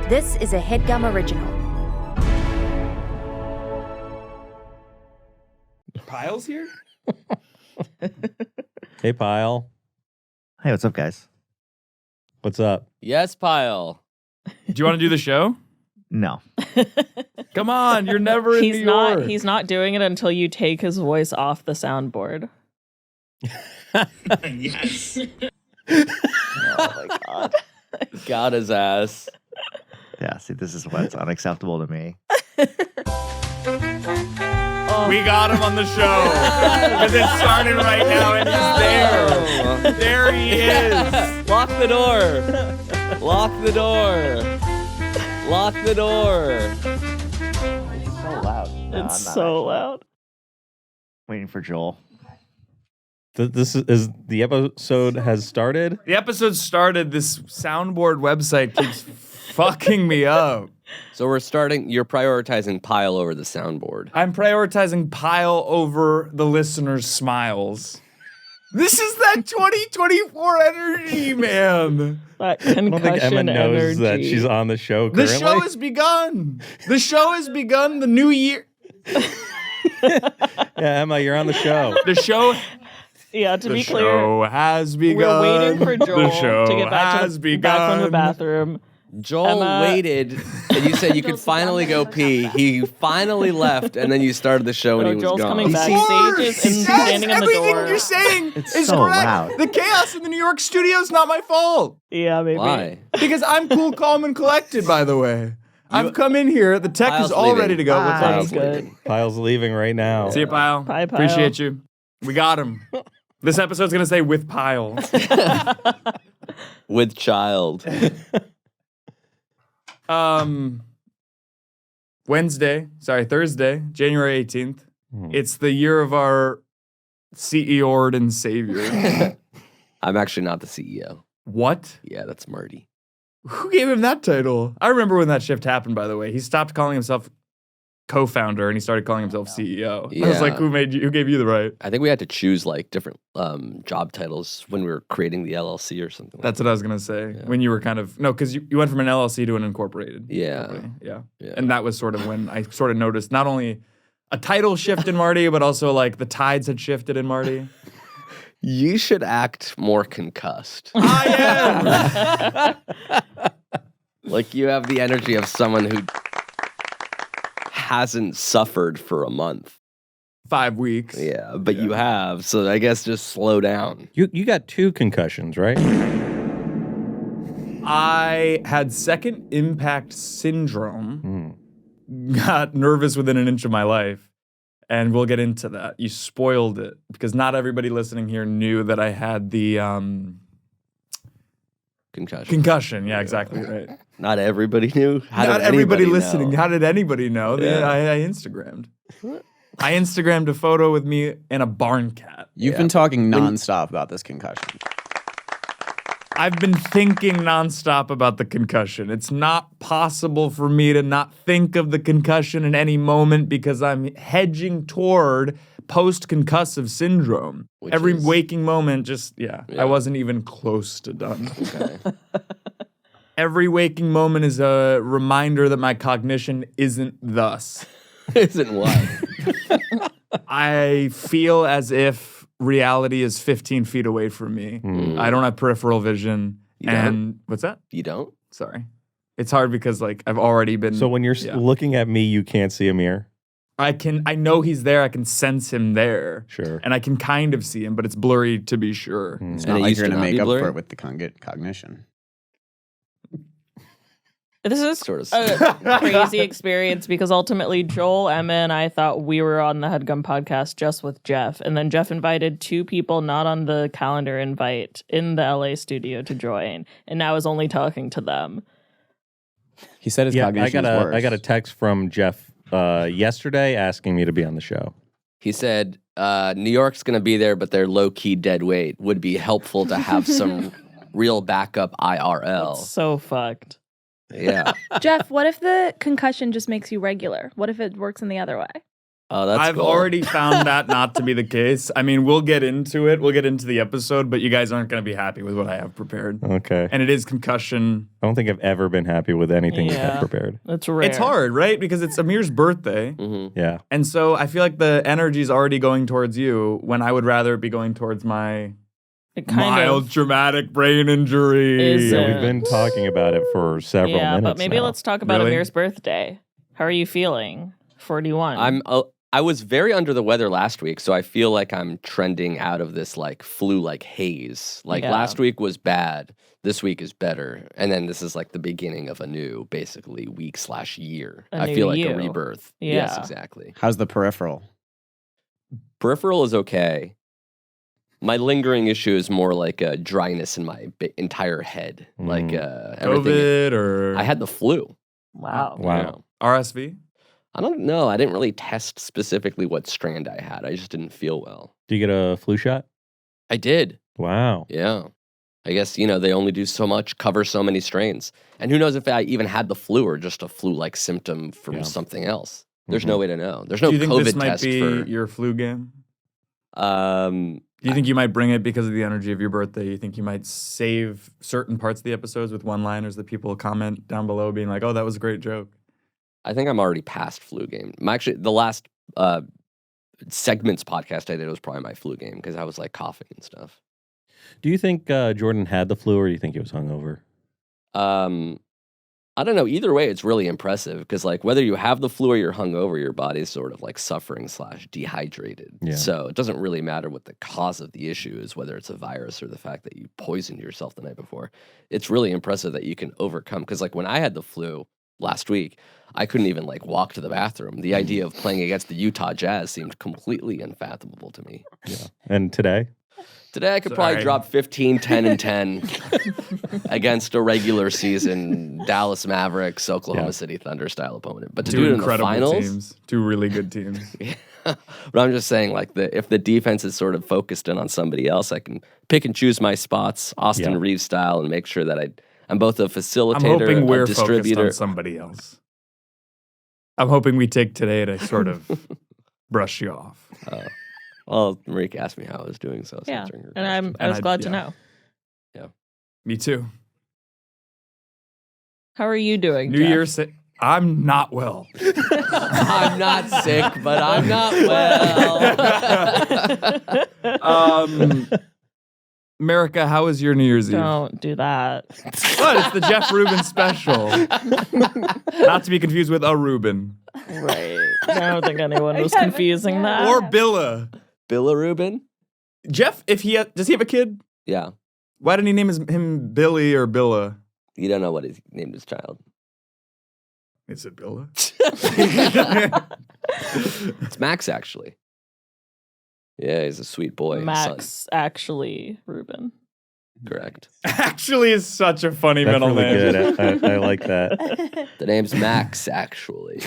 This is a Headgum original. Pyle's here? Hey, Pyle. Hey, what's up, guys? What's up? Yes, Pyle. Do you want to do the show? No. Come on, you're never in New York. He's not doing it until you take his voice off the soundboard. Yes. Oh my god. Got his ass. Yeah, see, this is what's unacceptable to me. We got him on the show. Because it started right now and he's there. There he is. Lock the door. Lock the door. Lock the door. It's so loud. No, It's I'm not so actually. loud. Waiting for Joel. This is the episode has started. The episode started. This soundboard website keeps fucking me up. So you're prioritizing Pyle over the soundboard. I'm prioritizing Pyle over the listeners' smiles. This is that 2024 energy, man. That I don't think Emma concussion knows energy. that she's on the show The currently. show has begun. The show has begun. The new year. Yeah, Emma, you're on the show. The show. Yeah, to The be clear, show has begun. we're waiting for Joel The show to get back has from begun. the bathroom. Joel Emma- waited, and you said you could finally go pee. He finally left, and then you started the show, and No, he was Joel's gone. coming back. Of Backstage course. and standing in the everything door. you're saying It's is so correct. loud. The chaos in the New York studio is not my fault. Yeah, maybe. Why? Because I'm cool, calm, and collected, by the way. I've come in here. The tech Pyle's is all leaving. ready to go. What's up? That's good. Pyle's leaving right now. See you, Pyle. Bye, Pyle. Appreciate you. We got him. This episode's going to say with Pyle. With child. Thursday, January 18th. It's the year of our CEO and savior. I'm actually not the CEO. What? Yeah, that's Marty. Who gave him that title? I remember when that shift happened, by the way. He stopped calling himself co-founder and he started calling himself CEO. I was Yeah. like, who gave you the right? I think we had to choose like different job titles when we were creating the LLC or something. That's what I was going to say. When you were because you went from an LLC to an incorporated. Yeah. company. Yeah. Yeah. And that was sort of when I sort of noticed not only a title shift in Marty, but also like the tides had shifted in Marty. You should act more concussed. I am! Like you have the energy of someone who hasn't suffered for a month. 5 weeks. Yeah, but you have, so I guess just slow down. You got 2 concussions, right? I had second impact syndrome. Got nervous within an inch of my life. And we'll get into that. You spoiled it because not everybody listening here knew that I had the concussion. Yeah, exactly right. Not everybody knew. How Not did everybody anybody listening. know? How did anybody know? Yeah. I Instagrammed. I Instagrammed a photo with me and a barn cat. You've been talking nonstop about this concussion. I've been thinking nonstop about the concussion. It's not possible for me to not think of the concussion in any moment because I'm hedging toward post-concussive syndrome. Which Every is- waking moment, Yeah. I wasn't even close to done. Okay. Every waking moment is a reminder that my cognition isn't thus. Isn't what? I feel as if reality is 15 feet away from me. I don't have peripheral vision. You and what's that? You don't? Sorry. It's hard because like I've already been. So when you're looking at me, you can't see Amir? I know he's there. I can sense him there. Sure. And I can kind of see him, but it's blurry to be sure. It's And not it like used you're to going to not be make up blurry? for it with the cognition. This is Sort of. a crazy experience because ultimately Joel, Emma, and I thought we were on the Headgum podcast just with Geoff. And then Geoff invited 2 people not on the calendar invite in the LA studio to join. And now is only talking to them. He said his cognition is worse. I got a text from Geoff yesterday asking me to be on the show. He said, New York's going to be there, but they're low-key dead weight. Would be helpful to have some real backup IRL. So fucked. Yeah. Geoff, what if the concussion just makes you regular? What if it works in the other way? Oh, that's I've cool. already found that not to be the case. I mean, we'll get into it. We'll get into the episode, but you guys aren't going to be happy with what I have prepared. Okay. And it is concussion. I don't think I've ever been happy with anything you have prepared. It's rare. It's hard, right? Because it's Amir's birthday. Mm-hmm. Yeah. And so I feel like the energy is already going towards you when I would rather it be going towards my mild traumatic brain injury. Is Yeah, it? we've been talking about it for several minutes but maybe now. let's talk about Really? Amir's birthday. How are you feeling? 41. I was very under the weather last week, so I feel like I'm trending out of this like flu-like haze. Like last week was bad. This week is better. And then this is like the beginning of a new, basically, week/year. A I new feel like you. a rebirth. Yeah. Yes, exactly. How's the peripheral? Peripheral is okay. My lingering issue is more like a dryness in my entire head. Like everything. COVID or I had the flu. Wow. Wow. RSV? I don't know. I didn't really test specifically what strand I had. I just didn't feel well. Do you get a flu shot? I did. Wow. Yeah. I guess, they only do so much, cover so many strains. And who knows if I even had the flu or just a flu-like symptom from something else. There's no way to know. There's no Do you think COVID this might test be for... your flu game? Um, Do you think you might bring it because of the energy of your birthday? You think you might save certain parts of the episodes with one-liners that people comment down below being like, oh, that was a great joke? I think I'm already past flu game. Actually, the last segments podcast I did was probably my flu game because I was like coughing and stuff. Do you think Jordan had the flu or do you think he was hungover? I don't know. Either way, it's really impressive because like whether you have the flu or you're hungover, your body's sort of like suffering / dehydrated. Yeah. So it doesn't really matter what the cause of the issue is, whether it's a virus or the fact that you poisoned yourself the night before. It's really impressive that you can overcome because like when I had the flu last week, I couldn't even like walk to the bathroom. The idea of playing against the Utah Jazz seemed completely unfathomable to me. Yeah. And today? Today I could probably drop 15, 10, and 10 against a regular season Dallas Mavericks, Oklahoma City Thunder style opponent. But to do it in the finals, teams. Two really good teams. but I'm just saying, like if the defense is sort of focused in on somebody else, I can pick and choose my spots, Austin Reeves style, and make sure that I'm both a facilitator, I'm hoping we're a distributor. focused on somebody else. I'm hoping we take today to sort of brush you off. Well, Marika asked me how I was doing, so I was Yeah, answering her and question. I was glad to know. Me too. How are you doing, New Geoff? Year's. I'm not well. I'm not sick, but I'm not well. Marika, how was your New Year's Eve? Don't do that. What? It's the Geoff Rubin special. Not to be confused with a Rubin. Right. I don't think anyone was confusing that. Or Billa. Billa Rubin? Jeff, does he have a kid? Yeah. Why didn't he name him Billy or Billa? You don't know what he named his child. Is it Billa? It's Max, actually. Yeah, he's a sweet boy. Max, actually, Rubin. Correct. Actually is such a funny That's middle really name. good. I like that. The name's Max, actually.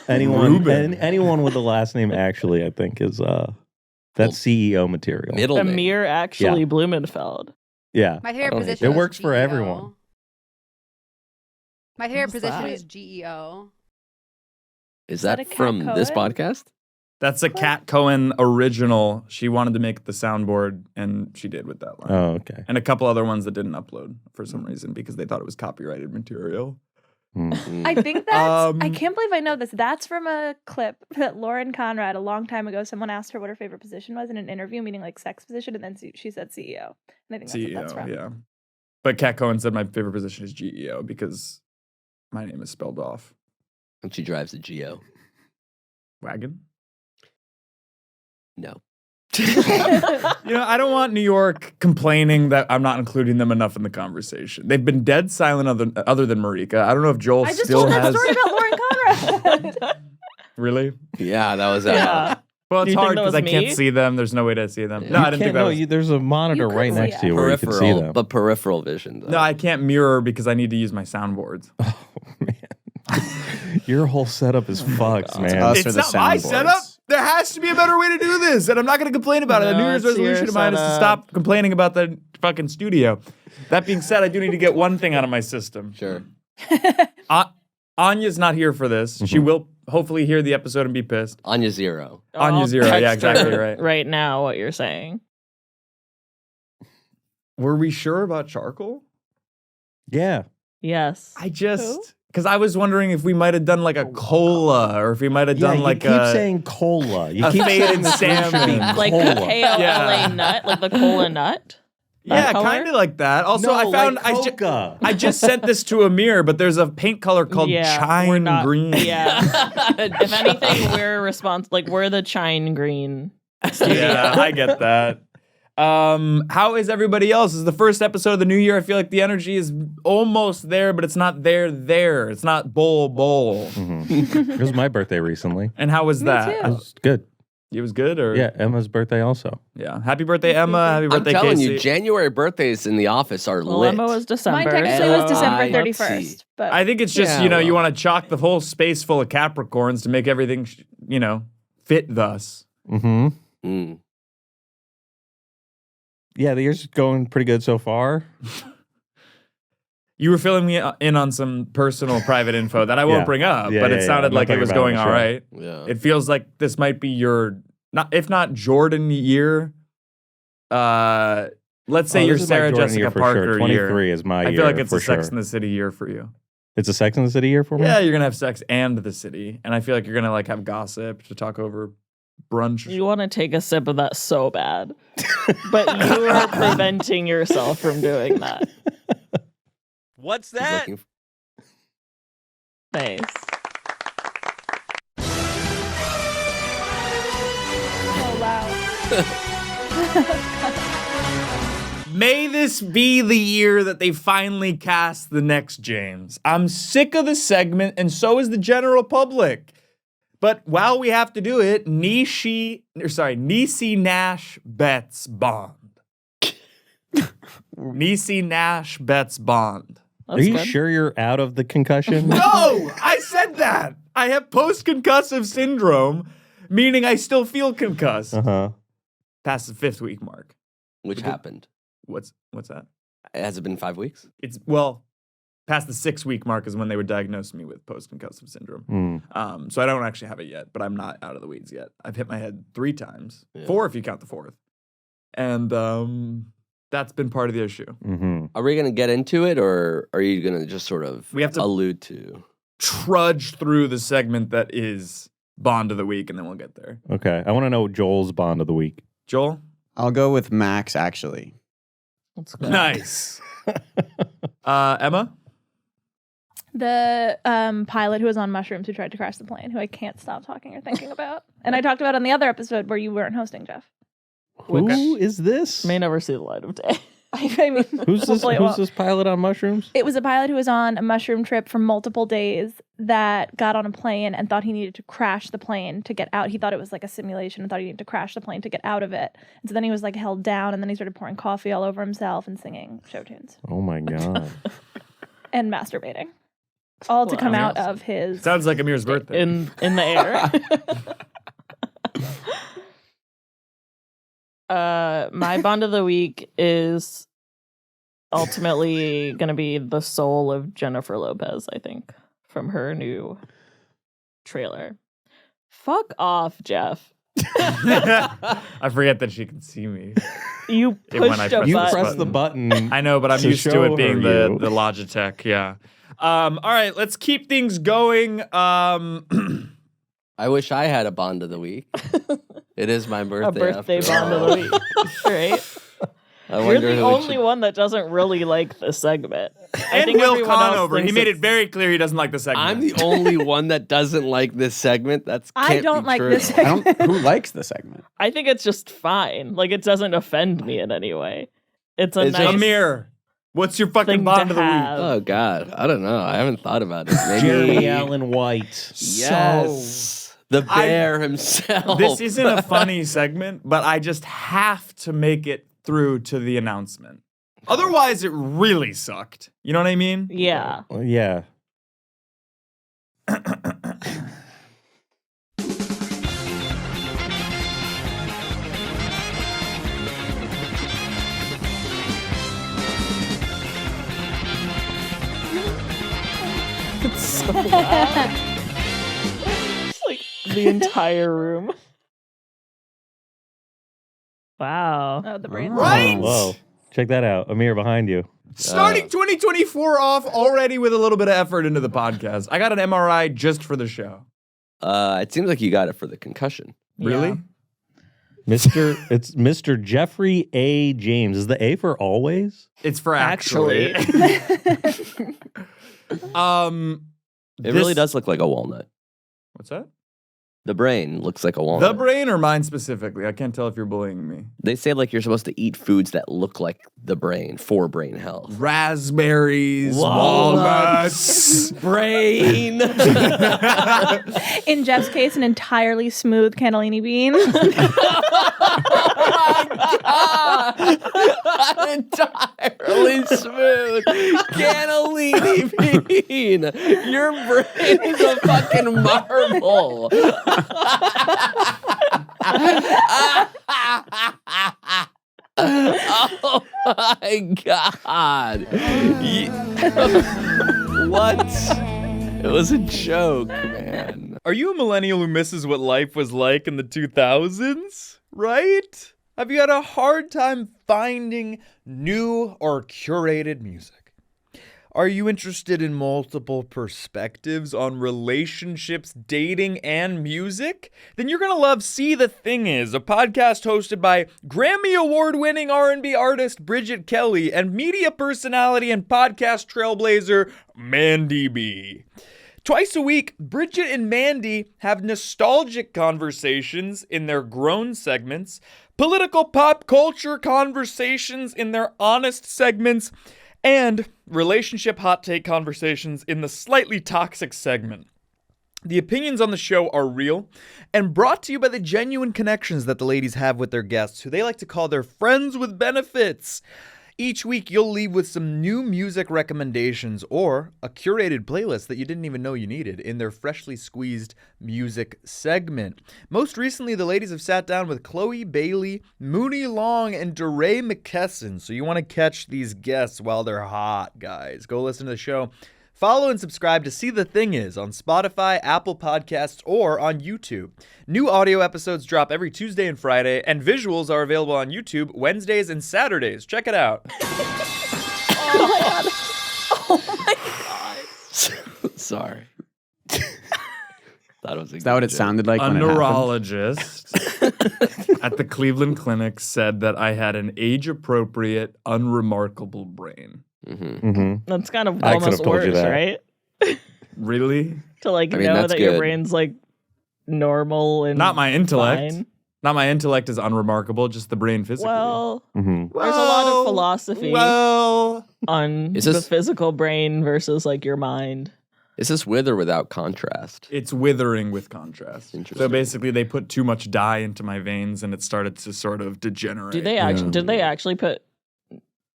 Anyone with the last name actually, I think, is that's CEO material. Middle name. Amir, actually, Blumenfeld. Yeah. My favorite I don't hate position It works is for GEO. everyone. My favorite What's position that? is GEO. Is that that a Kat from this Cohen? podcast? That's a Kat Cohen original. She wanted to make the soundboard, and she did with that line. Oh, okay. And a couple other ones that didn't upload for some reason because they thought it was copyrighted material. Mm. I think that's, I Um, can't believe I know this. That's from a clip that Lauren Conrad, a long time ago, someone asked her what her favorite position was in an interview, meaning like sex position, and then she said CEO. And I think that's what that's CEO, from. yeah. But Kat Cohen said my favorite position is GEO because my name is spelled off. And she drives a Geo. Wagon? No. I don't want New York complaining that I'm not including them enough in the conversation. They've been dead silent other than Marika. I don't know if Joel I just still told that has. story about Lauren Conrad. Really? Yeah, that was Yeah. Well, Do it's you think hard that because was I can't me? see them. There's no way to see them. Yeah. No, You I didn't can't think that know. was. There's a monitor could right see next it. to you where you can see peripheral, them. but peripheral vision. Though. No, I can't mirror because I need to use my soundboards. Oh, man. Your whole setup is fucked, God. man. Us It's or the not my soundboards. setup. There has to be a better way to do this, and I'm not going to complain about it. The No, New Year's it's your resolution of mine is to setup. stop complaining about the fucking studio. That being said, I do need to get one thing out of my system. Sure. Anya's not here for this. She will hopefully hear the episode and be pissed. Anya 0. Anya I'll 0. Yeah, text exactly her right. Right now, what you're saying. Were we sure about charcoal? Yeah. Yes. Because I was wondering if we might have done like a cola or if we might have done you like keep a saying cola. You a keep faded saying this drink should be salmon. Like cola. a KOLA Yeah. nut, like the cola nut. yeah, color? kind of like that. Also, No, I found like Coca. I just sent this to Amir, but there's a paint color called We're chine not, green. Yeah. If anything, we're responsible. Like we're the chine green. Yeah, I get that. How is everybody else? This is the first episode of the new year. I feel like the energy is almost there, but it's not there. It's not bowl. It was my birthday recently. And how was that? It was good. It was good, or Yeah, Emma's birthday also. yeah. Happy birthday, Emma. Happy I'm birthday, telling Casey. you, January birthdays in the office are Well, lit. Emma was December. Mine technically was so- December let's 31st. see. But I think it's just Yeah, you well. want to chalk the whole space full of Capricorns to make everything fit thus. Mm-hmm. Mm. Yeah, the year's going pretty good so far. You were filling me in on some personal private info that I won't Yeah. bring up, Yeah, but yeah, it yeah. sounded I'm not like it talking was about it on going the all show. right. Yeah. It feels like this might be your, if not Jordan year, let's say Oh, your this is my Sarah Jordan Jessica year for Parker sure. year. 23 is my I year feel like it's for a Sex sure. in the City year for you. It's a Sex in the City year for me? Yeah, you're gonna have sex and the city, and I feel like you're gonna like have gossip to talk over brunch. You want to take a sip of that so bad, but you are preventing yourself from doing that. What's He's that? looking Nice. oh wow. May this be the year that they finally cast the next James. I'm sick of the segment, and so is the general public. But while we have to do it, Niecy Nash bets Bond. Niecy Nash bets Bond. Are That's you good. sure you're out of the concussion? No, I said that. I have post-concussive syndrome, meaning I still feel concussed. Uh-huh. Past the 5th week mark. Which happened? What's that? Has it been 5 weeks? It's past the 6-week mark is when they would diagnose me with post-concussive syndrome. Mm. So I don't actually have it yet, but I'm not out of the weeds yet. I've hit my head 3 times, Yeah. 4 if you count the 4th, and that's been part of the issue. Mm-hmm. Are we going to get into it, or are you going to just sort of We have to- allude to? Trudge through the segment that is Bond of the Week, and then we'll get there. Okay. I want to know Joel's Bond of the week. Joel, I'll go with Max, actually. That's good. nice. Emma, The pilot who was on mushrooms who tried to crash the plane, who I can't stop talking or thinking about. And I talked about on the other episode where you weren't hosting, Geoff. Who is this? May never see the light of day. I mean, Who's this? hopefully it won't. Who's this pilot on mushrooms? It was a pilot who was on a mushroom trip for multiple days that got on a plane and thought he needed to crash the plane to get out. He thought it was like a simulation and thought he needed to crash the plane to get out of it. And so then he was like held down, and then he started pouring coffee all over himself and singing show tunes Oh my god. and masturbating. All to Wow. come out of his. sounds like Amir's birthday. in the air. My Bond of the week is ultimately going to be the soul of Jennifer Lopez, I think, from her new trailer. Fuck off, Geoff. I forget that she can see me. You When I pushed a press You this press the button. button. I know, but I'm To used to show it being her the you. Logitech. Yeah. All right, let's keep things going. I wish I had a Bond of the week. It is my birthday. a birthday after Bond all. of the week. Right? I You're wonder the who it only should- one that doesn't really like the segment. I and think Will everyone else Conover. He thinks made it it's- very clear he doesn't like the segment. I'm the only one that doesn't like this segment. That's I can't don't be like true. this I don't. segment. Who likes the segment? I think it's just fine. Like it doesn't offend me in any way. It's a It's nice Amir, what's your fucking thing Bond to of the week? have. Oh God, I don't know. I haven't thought about it. Maybe Jeremy Allen White. Yes, the bear himself. This isn't a funny segment, but I just have to make it through to the announcement. Otherwise, it really sucked. You know what I mean? Yeah. Well, yeah. It's so loud. It's like the entire room. Wow. Oh, the brain. Right? Whoa. Check that out. Amir, behind you. Starting 2024 off already with a little bit of effort into the podcast. I got an MRI just for the show. It seems like you got it for the concussion. Really? It's Mr. Jeffrey A. James. Is the A for always? It's for actually. It really This- does look like a walnut. What's that? The brain looks like a The walnut. brain or mine specifically? I can't tell if you're bullying me. They say like you're supposed to eat foods that look like the brain for brain health. Raspberries, walnuts. brain. In Jeff's case, an entirely smooth cannellini bean. Entirely smooth cannellini bean. Your brain is a fucking marble. Oh my god. What? It was a joke, man. Are you a millennial who misses what life was like in the 2000s? Right? Have you had a hard time finding new or curated music? Are you interested in multiple perspectives on relationships, dating, and music? Then you're going to love See the Thing Is, a podcast hosted by Grammy Award-winning R&B artist Bridget Kelly and media personality and podcast trailblazer Mandy B. Twice a week, Bridget and Mandy have nostalgic conversations in their grown segments, political pop culture conversations in their honest segments, and relationship hot take conversations in the slightly toxic segment. The opinions on the show are real and brought to you by the genuine connections that the ladies have with their guests, who they like to call their friends with benefits. Each week, you'll leave with some new music recommendations or a curated playlist that you didn't even know you needed in their freshly squeezed music segment. Most recently, the ladies have sat down with Chloe Bailey, Mooney Long, and DeRay McKesson. So you want to catch these guests while they're hot, guys. Go listen to the show. Follow and subscribe to See the Thing Is on Spotify, Apple Podcasts, or on YouTube. New audio episodes drop every Tuesday and Friday, and visuals are available on YouTube Wednesdays and Saturdays. Check it out. Sorry. Thought it was Is that what it sounded like A when it happened? neurologist at the Cleveland Clinic said that I had an age-appropriate, unremarkable brain. Mm-hmm. That's kind of I could have almost told you worse, that. right? Really? To like I mean, know that's that your good. brain's like normal and Not my intellect. fine. Not my intellect is unremarkable, just the brain physically. Well, Mm-hmm. there's a lot of philosophy Well, on Is the this- physical brain versus like your mind. Is this with or without contrast? it's withering with contrast. Interesting. So basically, they put too much dye into my veins, and it started to sort of degenerate. Do they actually? Did they actually put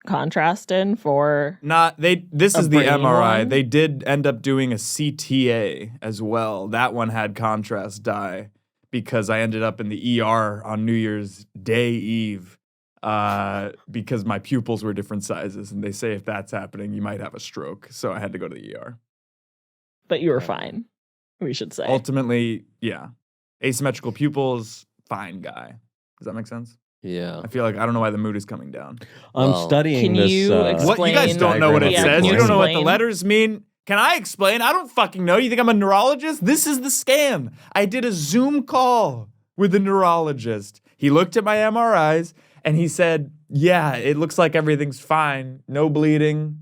contrast in for? Not they. This A is the brain MRI. one? They did end up doing a CTA as well. That one had contrast dye because I ended up in the ER on New Year's Day Eve because my pupils were different sizes, and they say if that's happening, you might have a stroke. So I had to go to the ER. But you were fine. We should say. Ultimately, yeah, asymmetrical pupils, fine guy. Does that make sense? Yeah. I feel like I don't know why the mood is coming down. I'm Well, studying can this. you What you guys Explain- don't know what it Yeah, says. can You you don't know what the explain? letters mean. Can I explain? I don't fucking know. You think I'm a neurologist? This is the scam. I did a Zoom call with a neurologist. He looked at my MRIs and he said, "Yeah, it looks like everything's fine. No bleeding."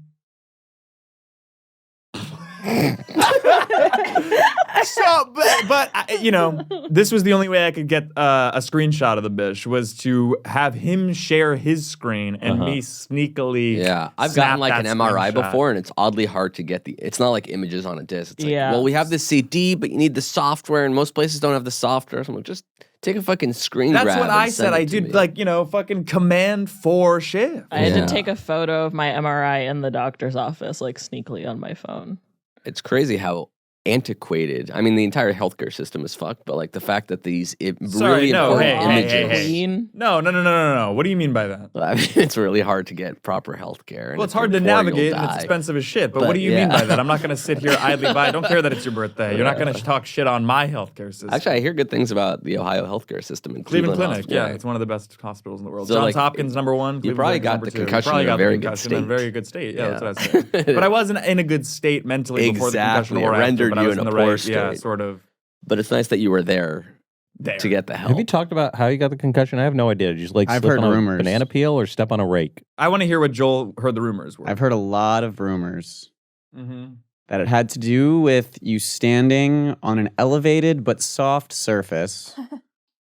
So, but you know, this was the only way I could get a screenshot of the bish was to have him share his screen and me sneakily. Yeah, I've snap gotten like that an MRI screenshot. before, and it's oddly hard to get the. It's not like images on a disc. It's like, Yeah. well, we have this CD, but you need the software, and most places don't have the software. So I'm like, just take a fucking screen That's grab what and I send said. it I to did me. like fucking command 4 shift. I had Yeah. to take a photo of my MRI in the doctor's office, like sneakily on my phone. It's crazy how antiquated. I mean, the entire healthcare system is fucked, but like the fact that these Sorry, really no, important hey, images. Queen. No. What do you mean by that? I mean, it's really hard to get proper healthcare. Well, it's hard to navigate and it's expensive as shit. But what do you mean by that? I'm not going to sit here idly by. I don't care that it's your birthday. You're not going to talk shit on my healthcare system. Actually, I hear good things about the Ohio healthcare system in Cleveland Cleveland Clinic, Hospital. yeah, it's one of the best hospitals in the world. So, Johns like, Hopkins number one. you Cleveland probably Clinic got number the two. concussion Probably in a got the very good concussion in a state. very good state. Yeah, that's Yeah. what I said. But I wasn't in a good state mentally before the concussion Exactly. or It after, rendered but I you was in in a the poor right, yeah, state. sort of. But it's nice that you were there to get the help. Have you talked about how you got the concussion? I have no idea. Did you just like I've slip heard on a rumors. banana peel or step on a rake? I want to hear what Joel heard the rumors were. I've heard a lot of rumors Mm-hmm. that it had to do with you standing on an elevated but soft surface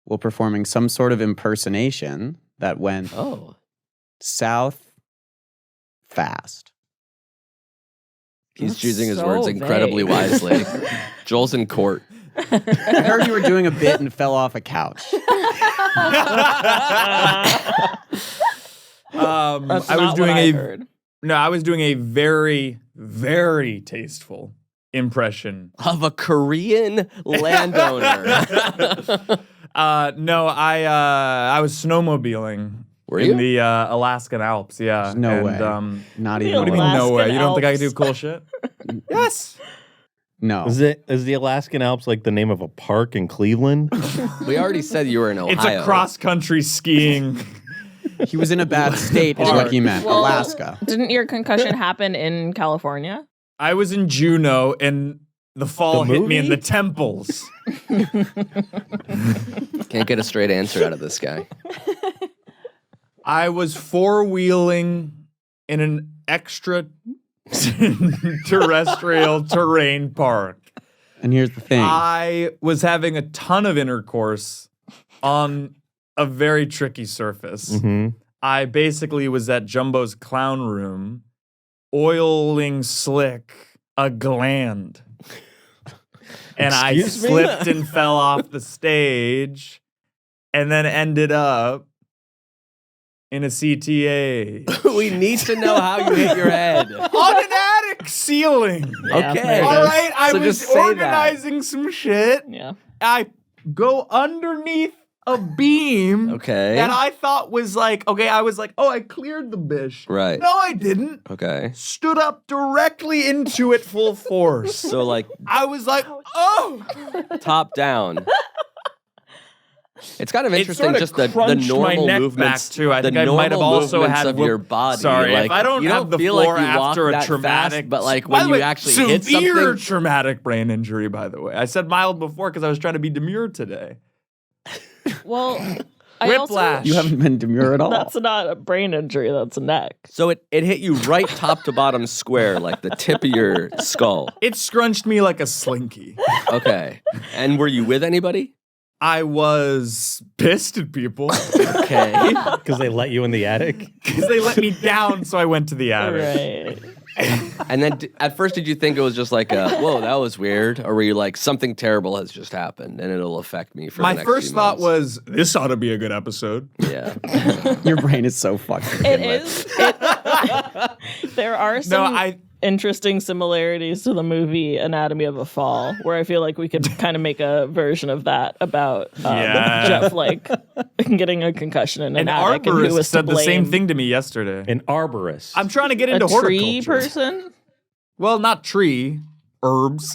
while performing some sort of impersonation that went Oh. south fast. He's That's choosing his so words incredibly vague. wisely. Joel's in court. I heard you were doing a bit and fell off a couch. That's I was not doing what I a heard. no. I was doing a very, very tasteful impression. Of a Korean landowner. No, I was snowmobiling Were in you? the Alaskan Alps. Yeah, There's no way. What Not The do even you mean, Alaskan no way? You don't think I can do Alps. cool shit? Yes. No. Is the Alaskan Alps like the name of a park in Cleveland? We already said you were in Ohio. It's a cross country skiing. He was in a bad state is what he meant. Well, Alaska. Didn't your concussion happen in California? I was in Juneau and the fall The hit me in movie? the temples. Can't get a straight answer out of this guy. I was four-wheeling in an extra terrestrial terrain park. And here's the thing. I was having a ton of intercourse on a very tricky surface. Mm-hmm. I basically was at Jumbo's clown room, oiling slick a gland. And I Excuse me? slipped and fell off the stage and then ended up in a CTA. We need to know how you hit your head. On an attic ceiling. Yeah, Okay. there it All is. right, I So was just say that. organizing some shit. Yeah. I go underneath a beam Okay. that I thought was like, okay, I was like, oh, I cleared the bish. Right. No, I didn't. Okay. Stood up directly into it full force. So like I was like, oh. top down. It's kind of It interesting, sorta just the crunched normal my neck movements. back, too. I the think I might have normal also movements had of whoop- your body. Sorry, like, if I don't you have the feel floor like you walk after a that traumatic, fast, but like By when the you way, actually hit severe something. traumatic brain injury. By the way, I said mild before because I was trying to be demure today. Well, I Whiplash. also You haven't been demure at all. that's not a brain injury, that's a neck. So it hit you right top to bottom square, like the tip of your skull. It scrunched me like a slinky. Okay. And were you with anybody? I was pissed at people Okay. Because they let you in the attic? because they let me down, so I went to the attic. Right. And then at first, did you think it was just like, whoa, that was weird? Or were you like, something terrible has just happened and it'll affect me for the My next first few thought months? was, this ought to be a good episode. Yeah. Your brain is so fucked. to begin It with. is. There are No, some interesting similarities to the movie Anatomy of a Fall, where I feel like we could kind of make a version of that about Yeah. Geoff like getting a concussion in an An attic and who arborist was to said the same blame. thing to me yesterday. An arborist. I'm trying to get A into tree horticulture. person? Well, not tree, herbs.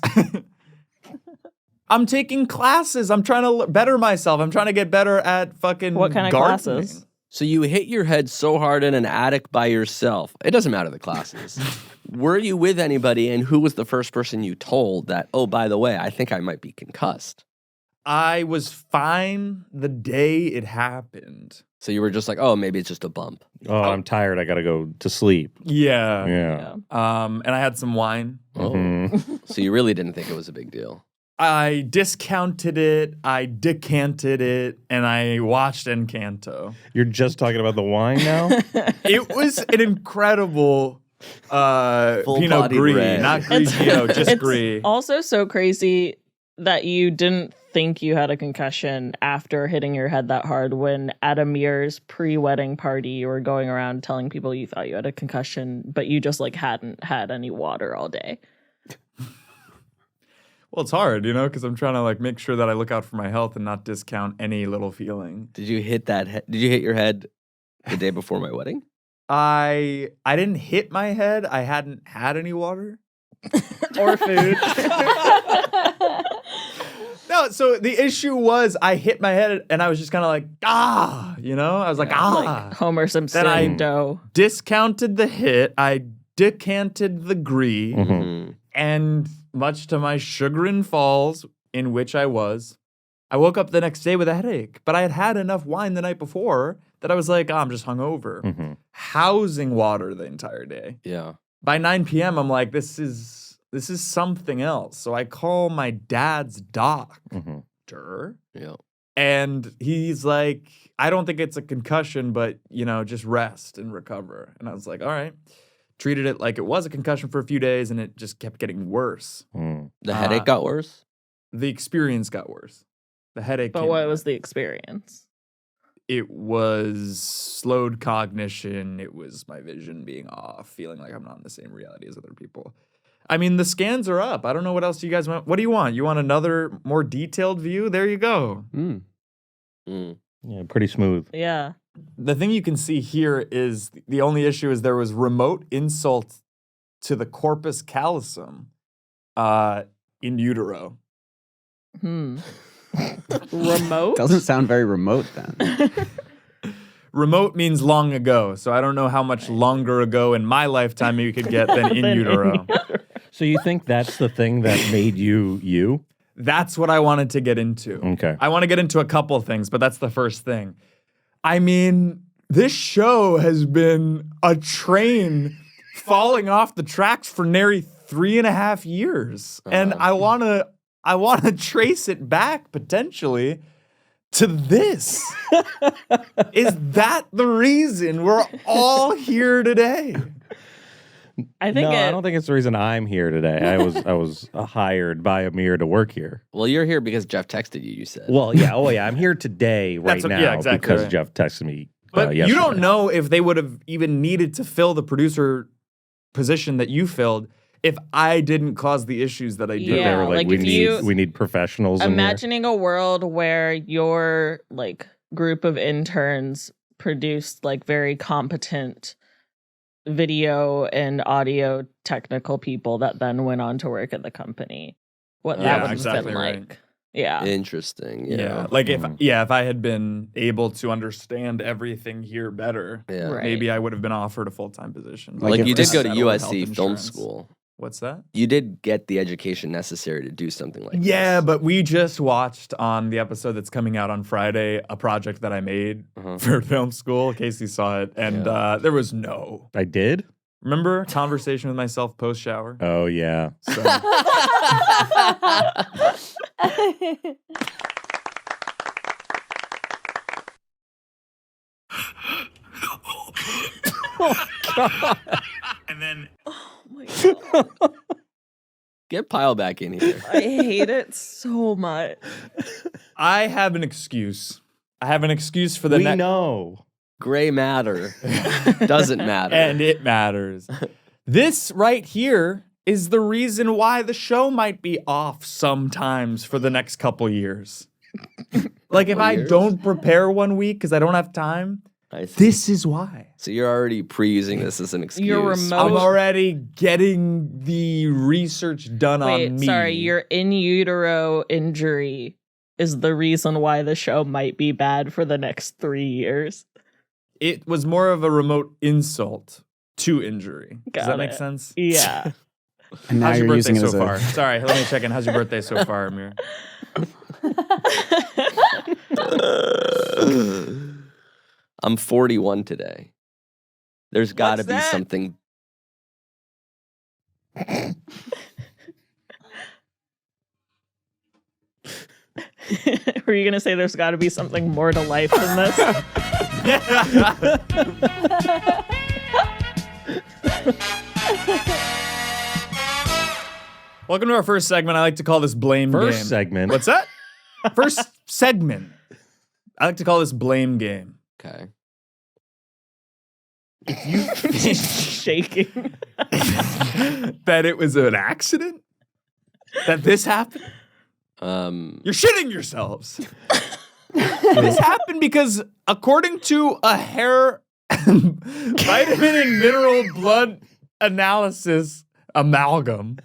I'm taking classes. I'm trying to better myself. I'm trying to get better at fucking What kind of gardening. classes? So you hit your head so hard in an attic by yourself. It doesn't matter the classes. Were you with anybody, and who was the first person you told that, oh, by the way, I think I might be concussed? I was fine the day it happened. So you were just like, oh, maybe it's just a bump. Oh, I'm tired. I got to go to sleep. Yeah. Yeah. And I had some wine. Oh. Mhm. So you really didn't think it was a big deal. I discounted it, I decanted it, and I watched Encanto. You're just talking about the wine now? It was an incredible Pinot Full-bodied Gris, red. not Grigio, just It's Gris. also so crazy that you didn't think you had a concussion after hitting your head that hard when at Amir's pre-wedding party you were going around telling people you thought you had a concussion, but you just like hadn't had any water all day. Well, it's hard, because I'm trying to like make sure that I look out for my health and not discount any little feeling. Did you hit Did you hit your head the day before my wedding? I didn't hit my head. I hadn't had any water. Or food. No, so the issue was I hit my head and I was just kind of like, I was like, Like Homer Simpson Then I- dough. discounted the hit. I decanted the gree. Mhm. And much to my chagrin falls, in which I woke up the next day with a headache. But I had had enough wine the night before that I was like, I'm just hungover. Mhm. Housing water the entire day. Yeah. By 9 p.m., I'm like, this is something else. So I call my dad's doctor, Mhm. Yeah. and he's like, I don't think it's a concussion, but just rest and recover. And I was like, all right. Treated it like it was a concussion for a few days, and it just kept getting worse. Mm. The headache got worse? The experience got worse. The headache. But came what back. was the experience? It was slowed cognition. It was my vision being off, feeling like I'm not in the same reality as other people. I mean, the scans are up. I don't know what else you guys want. What do you want? You want another more detailed view? There you go. Mm. Mm. Yeah, pretty smooth. Yeah. The thing you can see here is the only issue is there was remote insult to the corpus callosum in utero. Remote? Doesn't sound very remote then. Remote means long ago, so I don't know how much longer ago in my lifetime you could get than in Than in utero. So you think that's the thing that made you you? That's what I wanted to get into. Okay. I want to get into a couple things, but that's the first thing. I mean, this show has been a train falling off the tracks for nearly 3.5 years. And I want to trace it back potentially to this. Is that the reason we're all here today? I think I don't think it's the reason I'm here today. I was hired by Amir to work here. Well, you're here because Jeff texted you, you said. Well, yeah. Oh, yeah. I'm here today right now exactly because right. Geoff texted me. But you yesterday. don't know if they would have even needed to fill the producer position that you filled if I didn't cause the issues that I did. Yeah, They were like, like we if need professionals. in here. imagining a world where your like group of interns produced like very competent video and audio technical people that then went on to work at the company. What Yeah, that would have exactly been right. like. Yeah. Interesting. Yeah. Like if I had been able to understand everything here better, Yeah. Right. maybe I would have been offered a full-time position. Like if you did this- go to Settled with health USC Film insurance. School. What's that? You did get the education necessary to do something like Yeah, this. but we just watched on the episode that's coming out on Friday a project that I made Uh-huh. for film school. Casey saw it, and there was no. I did. Remember conversation with myself post shower? Oh yeah. So And then Oh my God. Get Pile back in here. I hate it so much. I have an excuse. I have an excuse for the We next. know. Gray matter doesn't matter. And it matters. This right here is the reason why the show might be off sometimes for the next couple years. Like if Couple I years? don't prepare 1 week because I don't have time, I see. this is why. So you're already pre-using this as an excuse. You're remote. I'm already getting the research done on Wait, me. sorry, your in utero injury is the reason why the show might be bad for the next 3 years. It was more of a remote insult to injury. Does Got that make it. sense? Yeah. And now How's your you're birthday using it so as a far? Sorry, let me check in. How's your birthday so far, Amir? I'm 41 today. There's got to What's be that? something. Were you gonna say there's got to be something more to life than this? Welcome to our first segment. I like to call this blame First game. segment. What's that? First segment. I like to call this blame game. Okay. Shaking. That it was an accident? that this happened? You're shitting yourselves. This happened because, according to a hair vitamin and mineral blood analysis amalgam,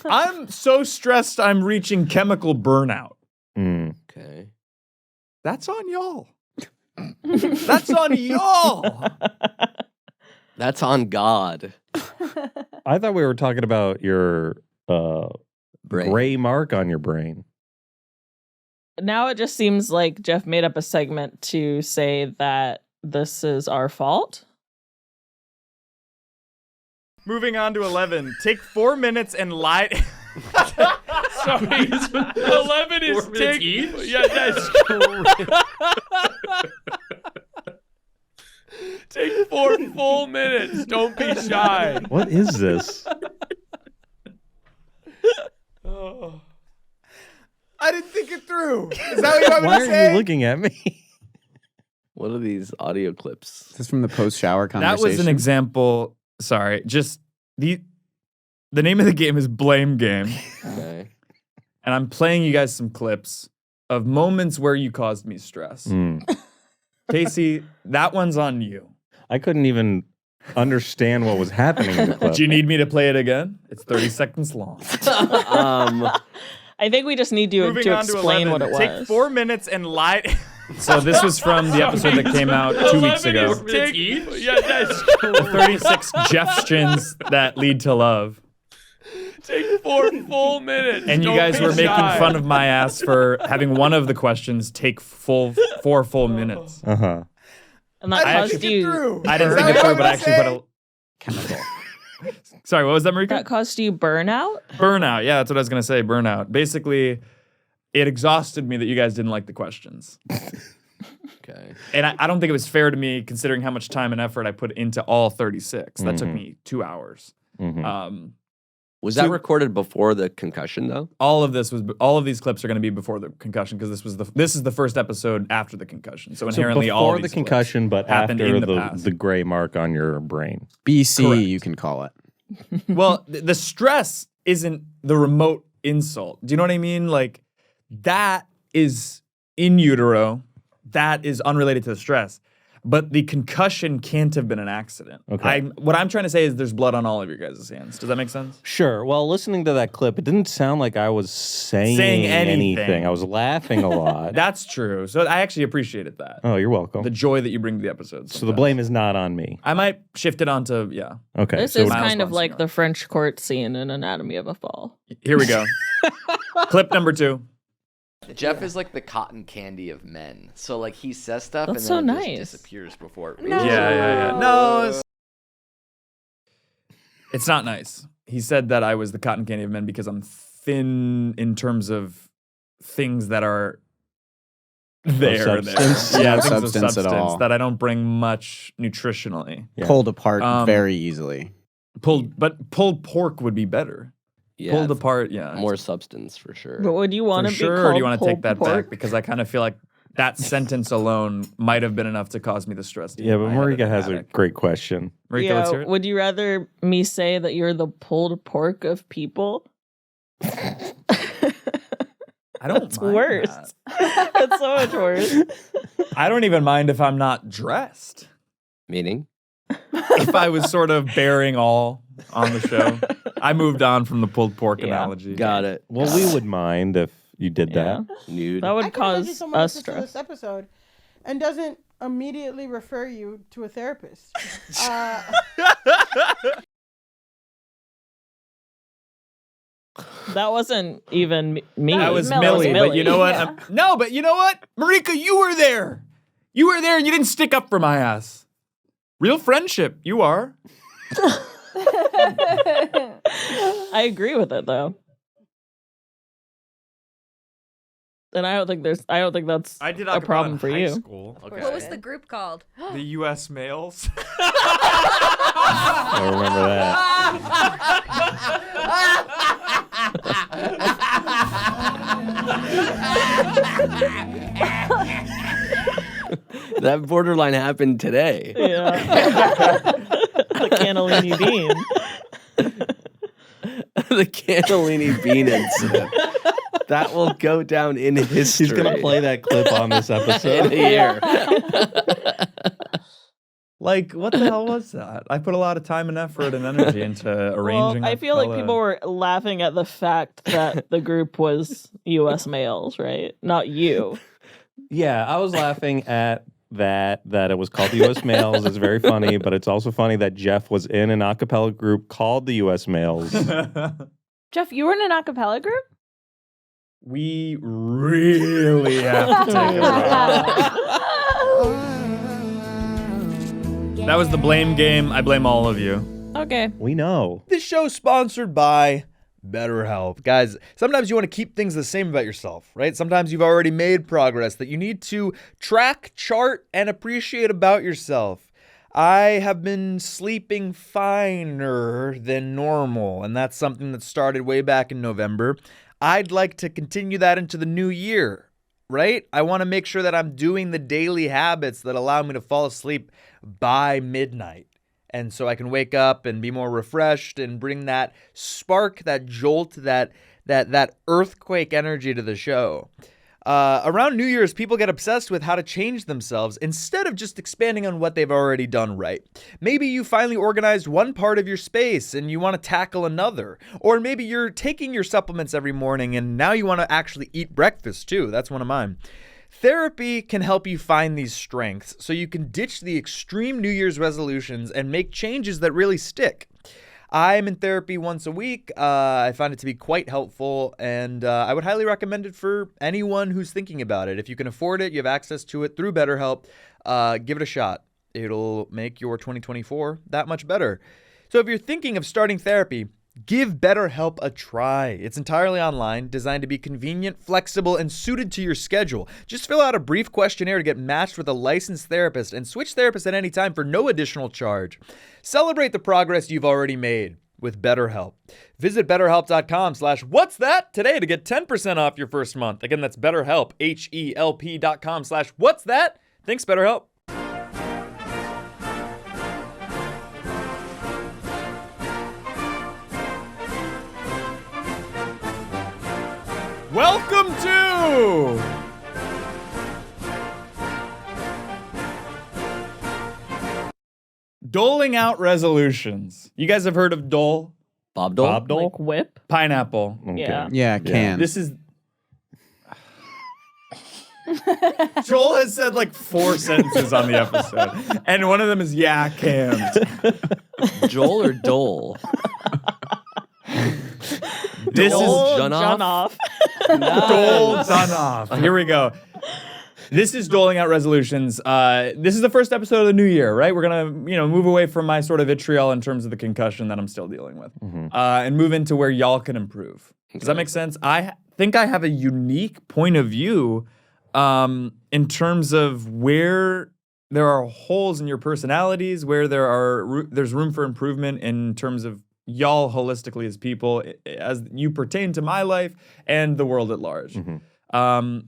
I'm so stressed I'm reaching chemical burnout. Okay. That's on y'all. That's on y'all. That's on God. I thought we were talking about your Brain. gray mark on your brain. Now it just seems like Geoff made up a segment to say that this is our fault. Moving on to 11. Take 4 minutes and lie. Sorry, 11 is take. Yeah, that's take 4 full minutes. Don't be shy. What is this? Oh. I didn't think it through. Is that what you want me Why to are say? you looking at me? What are these audio clips? This is from the post-shower That conversation. was an example. Sorry, just the name of the game is Blame Game, Okay. and I'm playing you guys some clips of moments where you caused me stress. Casey, that one's on you. I couldn't even understand what was happening in the clip. Do you need me to play it again? It's 30 seconds long. I think we just need you Moving to on to explain 11. what it was. Take 4 minutes and lie. So this was from the episode that came out 2 weeks ago. The 36 Geofftions that lead to love. Take 4 full minutes. And you Don't guys be were making shy. fun of my ass for having one of the questions take 4 full minutes. Uh-huh. And that I caused actually- you. I didn't Is think that it what through, I'm but I gonna actually put a chemical. Sorry, what was that, Marika? That caused you burnout. Burnout. Yeah, that's what I was going to say. Burnout. Basically, it exhausted me that you guys didn't like the questions. Okay. And I don't think it was fair to me considering how much time and effort I put into all 36. That took me 2 hours. Was So- that recorded before the concussion though? All of these clips are going to be before the concussion because this is the first episode after the concussion. So inherently, so all before of the these concussion, but happened after in the past. the gray mark on your brain. BC, Correct. you can call it. Well, the stress isn't the remote insult. Do you know what I mean? Like that is in utero. That is unrelated to the stress. But the concussion can't have been an accident. Okay. What I'm trying to say is there's blood on all of your guys' hands. Does that make sense? Sure. Well, listening to that clip, it didn't sound like I was saying anything. anything. I was laughing a lot. That's true. So I actually appreciated that. Oh, you're welcome. The joy that you bring to the episodes. So the blame is not on me. I might shift it onto, yeah. Okay. This so is Miles kind of von like Senior. the French court scene in Anatomy of a Fall. Here we go. Clip number 2. Geoff is like the cotton candy of men. So like he says stuff That's and then so it nice. just disappears before it No. reaches Yeah. No, it's not nice. He said that I was the cotton candy of men because I'm thin in terms of things that are there. substance. Yeah, No things of substance at all. that I don't bring much nutritionally. Yeah. Pulled apart Um, very easily. Pulled pork would be better. Yeah. Pulled apart, yeah. More substance for sure. But would you want for to sure, be or called do you want to take pulled that pork? back? Because I kind of feel like that sentence alone might have been enough to cause me the stress. Yeah, but I had in Marika the has a attic. great question. Marika, let's hear it. Would you rather me say that you're the pulled pork of people? I don't That's mind worse. that. That's so much worse. I don't even mind if I'm not dressed. Meaning? If I was sort of bearing all on the show. I moved on from the pulled pork Yeah. analogy. Got it. Well, we would mind if you did Yeah. that. Nude. That I would can imagine cause someone us listens to stress. this episode and doesn't immediately refer you to a therapist. That wasn't even me. That was Millie. Millie, but you know what? Yeah. No, but you know what? Marika, you were there. You were there and you didn't stick up for my ass. Real friendship, you are. I agree with it though. And I don't think that's I did a problem for you. School. Okay. What was the group called? The U.S. males. I remember that. That borderline happened today. Yeah. The cannellini bean. the cannellini bean incident. That will go down in history. He's gonna play that clip on this in episode. a year. Like, what the hell was that? I put a lot of time and effort and energy into arranging. Well, I that feel like fella. people were laughing at the fact that the group was U.S. males, right? Not you. Yeah, I was laughing at that it was called the U.S. Males is very funny, but it's also funny that Geoff was in an a cappella group called the U.S. Males. Jeff, you were in an a cappella group? We really have to take a break. That was the blame game. I blame all of you. Okay. We know. This show's sponsored by BetterHelp. Guys, sometimes you want to keep things the same about yourself, right? Sometimes you've already made progress that you need to track, chart, and appreciate about yourself. I have been sleeping finer than normal, and that's something that started way back in November. I'd like to continue that into the new year, right? I want to make sure that I'm doing the daily habits that allow me to fall asleep by midnight. And so I can wake up and be more refreshed and bring that spark, that jolt, that earthquake energy to the show. Around New Year's, people get obsessed with how to change themselves instead of just expanding on what they've already done right. Maybe you finally organized one part of your space and you want to tackle another. Or maybe you're taking your supplements every morning and now you want to actually eat breakfast too. That's one of mine. Therapy can help you find these strengths so you can ditch the extreme New Year's resolutions and make changes that really stick. I'm in therapy once a week. I find it to be quite helpful, and I would highly recommend it for anyone who's thinking about it. If you can afford it, you have access to it through BetterHelp, give it a shot. It'll make your 2024 that much better. So if you're thinking of starting therapy, give BetterHelp a try. It's entirely online, designed to be convenient, flexible, and suited to your schedule. Just fill out a brief questionnaire to get matched with a licensed therapist and switch therapists at any time for no additional charge. Celebrate the progress you've already made with BetterHelp. Visit BetterHelp.com/what's-that today to get 10% off your first month. Again, that's BetterHelp, HELP.com/what's-that. Thanks, BetterHelp. Welcome to doling out resolutions. You guys have heard of dole? Bob Dole? Bob Dole? Like whip? Pineapple. Okay. Yeah. Yeah, can. This is. Joel has said like 4 sentences on the episode, and one of them is "yeah, canned." Joel or Dole? This Dole is Junoff. Dole done off. Here we go. This is doling out resolutions. This is the first episode of the new year, right? We're gonna, move away from my sort of vitriol in terms of the concussion that I'm still dealing with, and move into where y'all can improve. Does that make sense? I think I have a unique point of view in terms of where there are holes in your personalities, where there's room for improvement in terms of y'all holistically as people, as you pertain to my life and the world at large. So I'm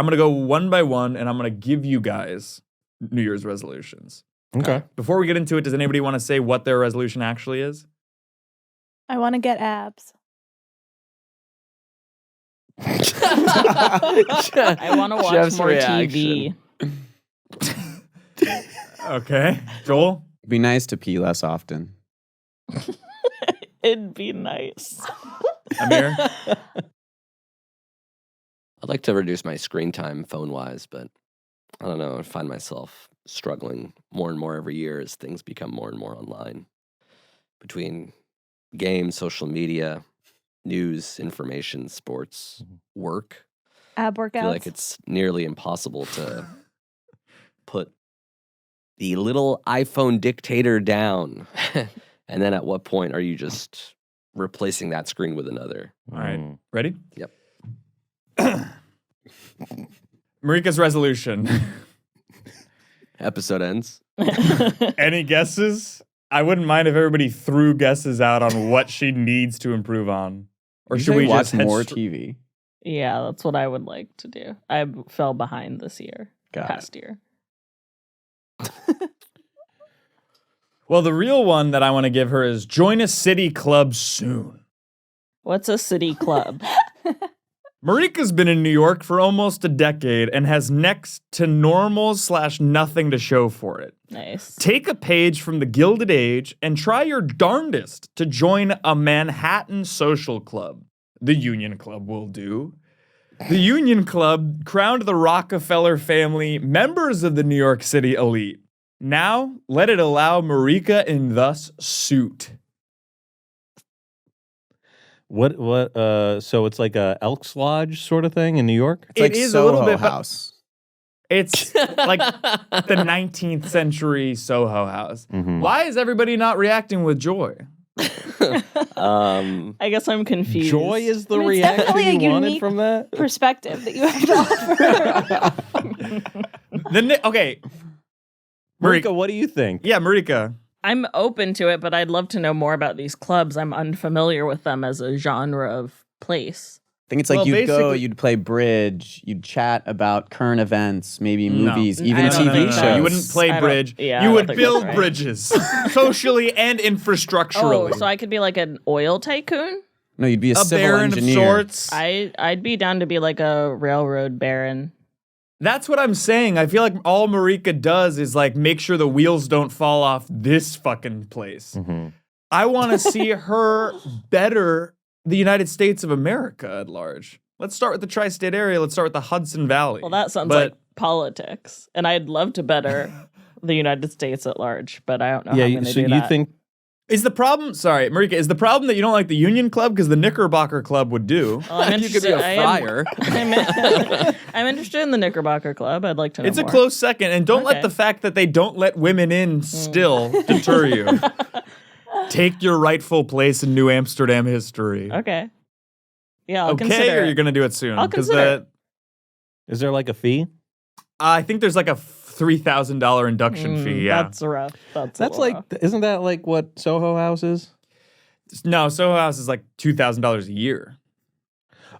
going to go one by one, and I'm going to give you guys New Year's resolutions. Okay. Before we get into it, does anybody want to say what their resolution actually is? I want to get abs. I want to watch Jeff's more reaction. TV. Okay. Joel? Be nice to pee less often. It'd be nice. Amir? I'd like to reduce my screen time phone-wise, but I don't know. I find myself struggling more and more every year as things become more and more online. Between games, social media, news, information, sports, work. Ab I workouts. feel like it's nearly impossible to put the little iPhone dictator down. And then at what point are you just replacing that screen with another? All right. Ready? Yep. Marika's resolution. Episode ends. Any guesses? I wouldn't mind if everybody threw guesses out on what she needs to improve on. Or You should say we watch just head more str- TV? Yeah, that's what I would like to do. I fell behind this year, past year. Well, the real one that I want to give her is join a city club soon. What's a city club? Marika's been in New York for almost a decade and has next to normal/nothing to show for it. Nice. Take a page from the Gilded Age and try your darndest to join a Manhattan social club. The Union Club will do. The Union Club crowned the Rockefeller family members of the New York City elite. Now, let it allow Marika in thus suit. So it's like a Elks Lodge sort of thing in New York? It's like It is Soho a little bit, but House. it's like the 19th century Soho House. Mhm. Why is everybody not reacting with joy? I guess I'm confused. Joy is the I mean, it's reaction definitely a you wanted unique from that? perspective that you have to offer. Okay. Marika, what do you think? Yeah, Marika. I'm open to it, but I'd love to know more about these clubs. I'm unfamiliar with them as a genre of place. I think it's like Well, you'd go, basically- you'd play bridge, you'd chat about current events, maybe No. movies, even I don't TV think shows. so. You wouldn't play I don't- bridge. yeah, I You don't would think that's build right. bridges, socially and infrastructurally. Oh, so I could be like an oil tycoon? No, you'd be a a civil baron engineer. of sorts. I'd be down to be like a railroad baron. That's what I'm saying. I feel like all Marika does is like make sure the wheels don't fall off this fucking place. Mhm. I want to see her better the United States of America at large. Let's start with the tri-state area. Let's start with the Hudson Valley. Well, that sounds But- like politics, and I'd love to better the United States at large, but I don't know how I'm going to so do you that. think Is the problem, sorry, Marika, is the problem that you don't like the Union Club? Because the Knickerbocker Club would do. Well, I'm You could be a interested- friar. I'm interested in the Knickerbocker Club. I'd like to know It's more. a close second, and don't let Okay. the fact that they don't let women in still deter you. Take your rightful place in New Amsterdam history. Okay. Yeah, I'll Okay, consider or it. you're gonna do it soon? I'll 'Cause consider it. is there like a fee? I think there's like a $3,000 induction fee. Yeah. That's rough. That's That's a like, rough. isn't that like what Soho House is? No, Soho House is like $2,000 a year.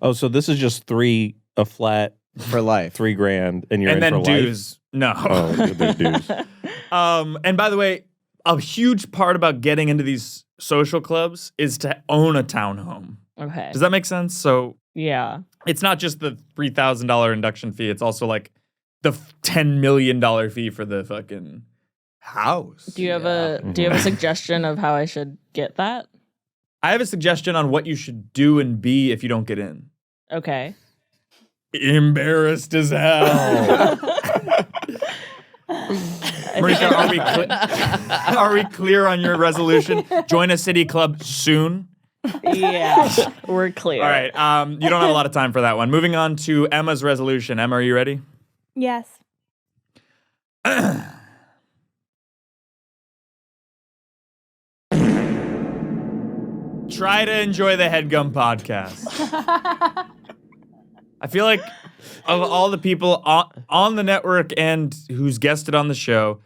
Oh, so this is just a flat for life. $3,000, and you're And in then for life? dues. No. Oh, there's dues. And by the way, a huge part about getting into these social clubs is to own a townhome. Okay. Does that make sense? So Yeah. it's not just the $3,000 induction fee. It's also like the $10 million fee for the fucking house. Do you have a suggestion of how I should get that? I have a suggestion on what you should do and be if you don't get in. Okay. Embarrassed as hell. Marika, are we clear on your resolution? Join a city club soon. Yeah. We're clear. All right. You don't have a lot of time for that one. Moving on to Emma's resolution. Emma, are you ready? Yes. Try to enjoy the Headgum podcast. I feel like of all the people on the network and who's guested on the show,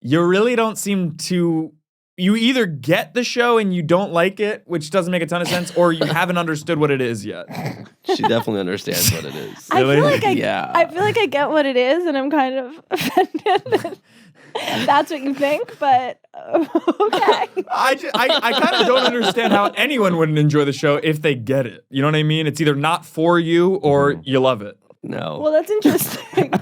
you really don't seem to. You either get the show and you don't like it, which doesn't make a ton of sense, or you haven't understood what it is yet. She definitely understands what it is. I feel like Yeah. I feel like I get what it is, and I'm kind of offended. That's what you think, but okay. I kind of don't understand how anyone wouldn't enjoy the show if they get it. You know what I mean? It's either not for you or you love it. No. Well, that's interesting.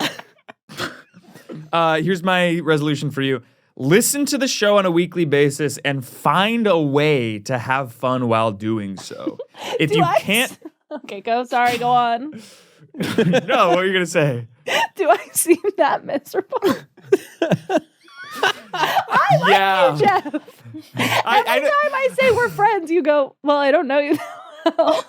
Here's my resolution for you. Listen to the show on a weekly basis and find a way to have fun while doing so. If Do you I- can't, Okay, go. Sorry, go on. no, what are you gonna say? Do I seem that miserable? I like Yeah. you, Jeff. Every time I say we're friends, you go, well, I don't know you that well.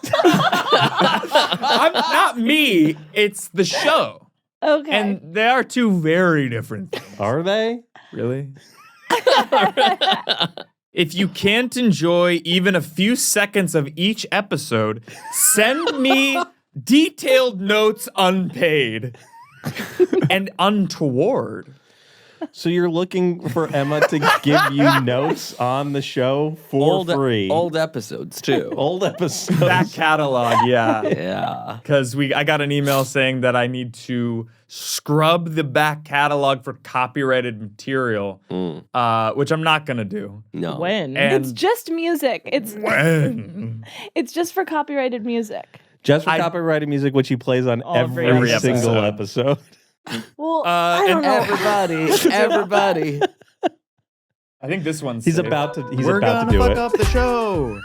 I'm not me. It's the show, Okay. and they are two very different things. Are they? Really? If you can't enjoy even a few seconds of each episode, send me detailed notes unpaid and untoward. So you're looking for Emma to give you notes on the show for free. Old episodes too. Old episodes. Back catalog, yeah. Yeah. Because I got an email saying that I need to scrub the back catalog for copyrighted material, which I'm not gonna do. No. When? And It's just music. It's when? it's just for copyrighted music. Just for copyrighted music, which he plays on every Every single episode. Well, I don't know. Everybody. I think this one's He's safe. about to. He's We're about gonna to do fuck it. up the show.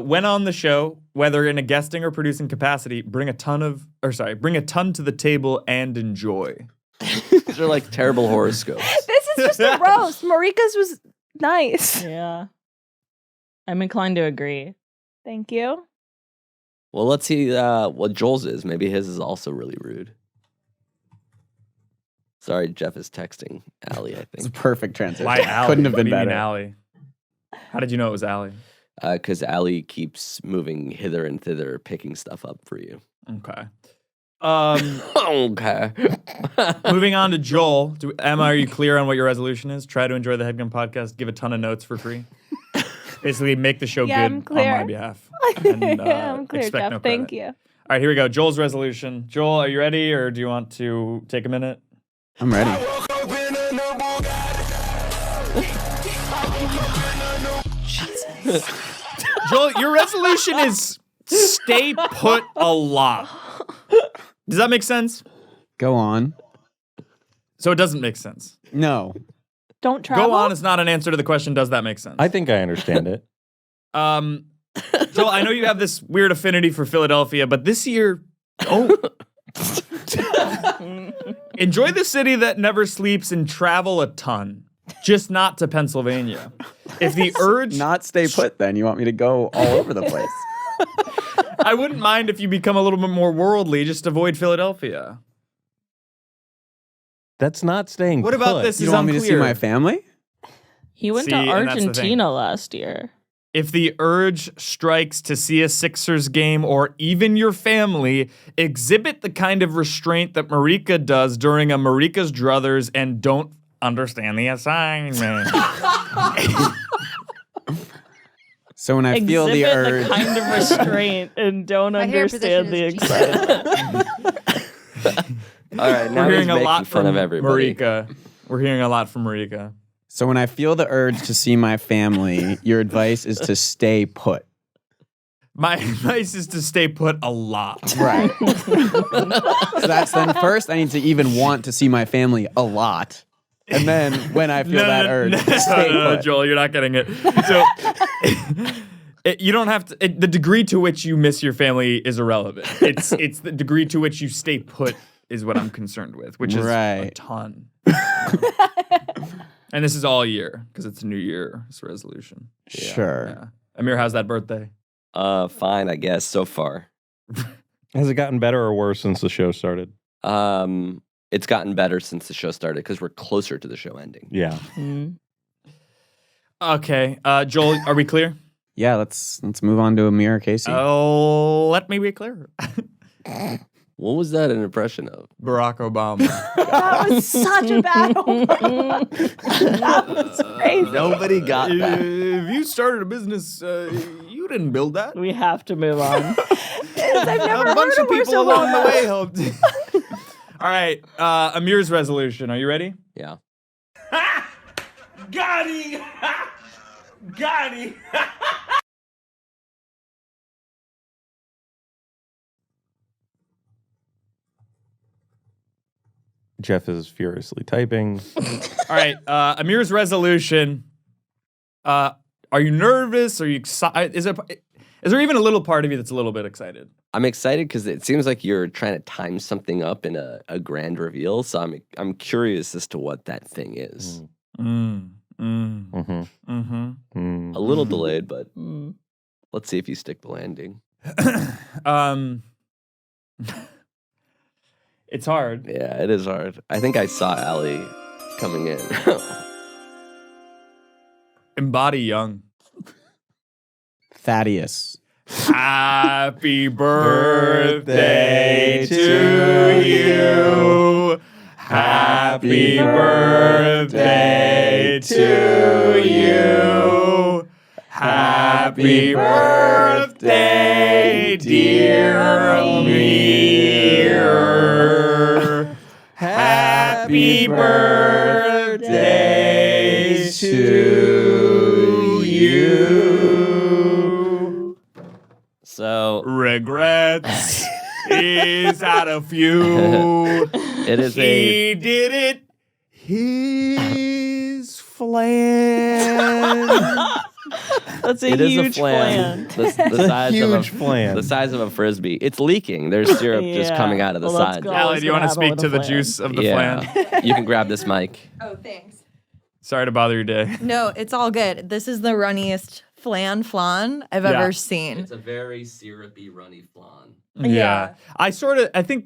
When on the show, whether in a guesting or producing capacity, bring a ton to the table and enjoy. These are like terrible horoscopes. This is just a roast. Marika's was nice. Yeah. I'm inclined to agree. Thank you. Well, let's see what Joel's is. Maybe his is also really rude. Sorry, Geoff is texting Allie, I It's a think. perfect transition. Why Allie? Couldn't have What been do you mean, better. Allie? How did you know it was Allie? Because Allie keeps moving hither and thither, picking stuff up for you. Okay. Okay. Moving on to Joel. Emma, are you clear on what your resolution is? Try to enjoy the Headgum podcast. Give a ton of notes for free. Basically, make the show Yeah, good I'm clear. on my behalf. And, I'm clear, expect Geoff. no Thank credit. you. All right, here we go. Joel's resolution. Joel, are you ready, or do you want to take a minute? I'm ready. Joel, your resolution is stay put a lot. Does that make sense? Go on. So it doesn't make sense. No. Don't travel. Go on is not an answer to the question. Does that make sense? I think I understand it. Joel, I know you have this weird affinity for Philadelphia, but this year, enjoy the city that never sleeps and travel a ton, just not to Pennsylvania. If the urge, Not stay put then. You want me to go all over the place. I wouldn't mind if you become a little bit more worldly. Just avoid Philadelphia. That's not staying What about put. this? You Is want me to see unclear. my family? He went See, to and that's the thing. Argentina last year. If the urge strikes to see a Sixers game or even your family, exhibit the kind of restraint that Marika does during a Marika's Druthers and don't understand the assignment. So when I feel the Exhibit urge, kind of restraint and don't My hair understand the position is excitement. All right, now We're he's hearing a making lot fun from of everybody. Marika. We're hearing a lot from Marika. so when I feel the urge to see my family, your advice is to stay put. My advice is to stay put a lot. Right. So that's then first I need to even want to see my family a lot. And then when I feel that urge, stay no, put. Joel, you're not getting it. So you don't have to. The degree to which you miss your family is irrelevant. It's the degree to which you stay put is what I'm concerned with, which is a Right. ton. And this is all year because it's a new year's resolution. Sure. Yeah. Amir, how's that birthday? Fine, I guess, so far. Has it gotten better or worse since the show started? It's gotten better since the show started because we're closer to the show ending. Yeah. Okay, Joel, are we clear? Yeah, let's move on to Amir or Casey. Oh, let me be clear. What was that an impression of? Barack Obama. That was such a bad one. That was crazy. Nobody got that. If you started a business, you didn't build that. We have to move on. I've never A bunch heard of a worse people along the one. way helped. All right, Amir's resolution. Are you ready? Yeah. Got him! Got him! Geoff is furiously typing. All right, Amir's resolution. Are you nervous? Are you excited? Is there even a little part of you that's a little bit excited? I'm excited because it seems like you're trying to time something up in a grand reveal. So I'm curious as to what that thing is. Mm-hmm. Mm-hmm. A little delayed, but let's see if you stick the landing. It's hard. Yeah, it is hard. I think I saw Allie coming in. Embody young. Thaddeus. Happy birthday to you. Happy birthday to you. Happy birthday, dear Amir. Happy birthday to you. So Regrets. He's had a few. it is He did it. His flan. That's a It is huge a flan. The size huge of flan. The size of a frisbee. It's leaking. There's syrup just Yeah. coming out of the Well, let's sides. go. Allie, do you want to Gonna have speak a to the little juice of the Yeah. flan? You can grab this mic. Oh, thanks. Sorry to bother your day. No, it's all good. This is the runniest flan I've Yeah. ever seen. a very syrupy, runny flan. Yeah. I think,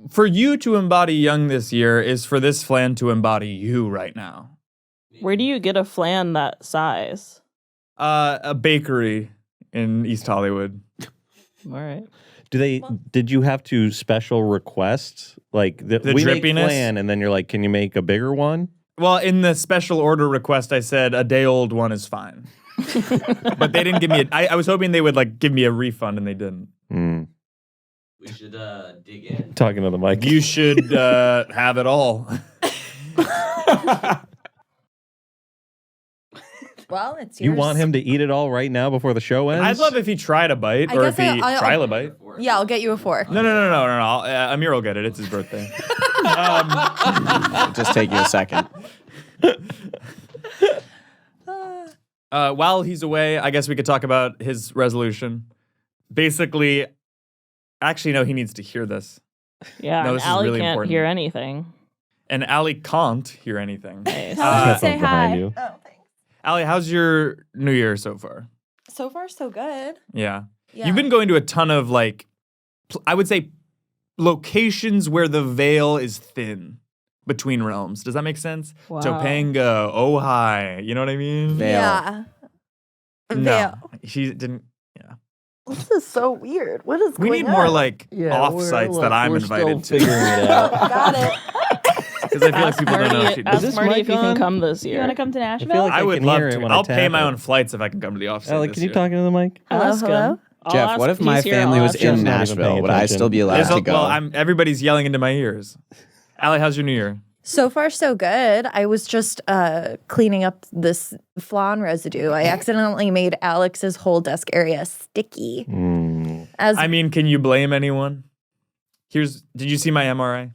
for you to embody young this year is for this flan to embody you right now. Where do you get a flan that size? A bakery in East Hollywood. All right. Did you have to special request like The we make drippiness? flan, and then you're like, can you make a bigger one? Well, in the special order request, I said a day old one is fine. But they didn't give me I was hoping they would give me a refund, and they didn't. We should dig in. Talking to the mic. You should have it all. Well, it's yours. You want him to eat it all right now before the show ends? I'd love if he tried a bite, I or guess if he I'll- tried a bite. Yeah, I'll get you a fork. No. Amir will get it. It's his birthday. It'll just take you a second. While he's away, I guess we could talk about his resolution. Basically, actually, no, he needs to hear this. Yeah, No, and this is Allie really can't important. hear anything. And Allie can't hear anything. Nice. Tell her to say Headphones behind hi. you. Oh, thanks. Allie, how's your New Year so far? So far, so good. Yeah. Yeah. You've been going to a ton of I would say locations where the veil is thin between realms. Does that make sense? Wow. Topanga, Ojai. You know what I mean? Veil. Yeah. No, Veil. she didn't. Yeah. This is so weird. What is We going need more on? off-sites that I'm invited to. Got it. Because I feel like people don't know if she Ask does. Marty if you can come this You year. want to come to I Nashville? feel like I would can love hear it to. when I I'll pay tap my it. own flights if I can come to the offsite. Ellie, this can you year. talk into the mic? Ask hello? him. I'll Jeff, ask what if he's my here, family I'll was ask him. in not even paying Nashville? Would I attention. still be allowed to go? Well, everybody's yelling into my ears. Allie, how's your New Year? So far, so good. I was just cleaning up this flan residue. I accidentally made Alex's whole desk area sticky. As I mean, can you blame anyone? Did you see my MRI?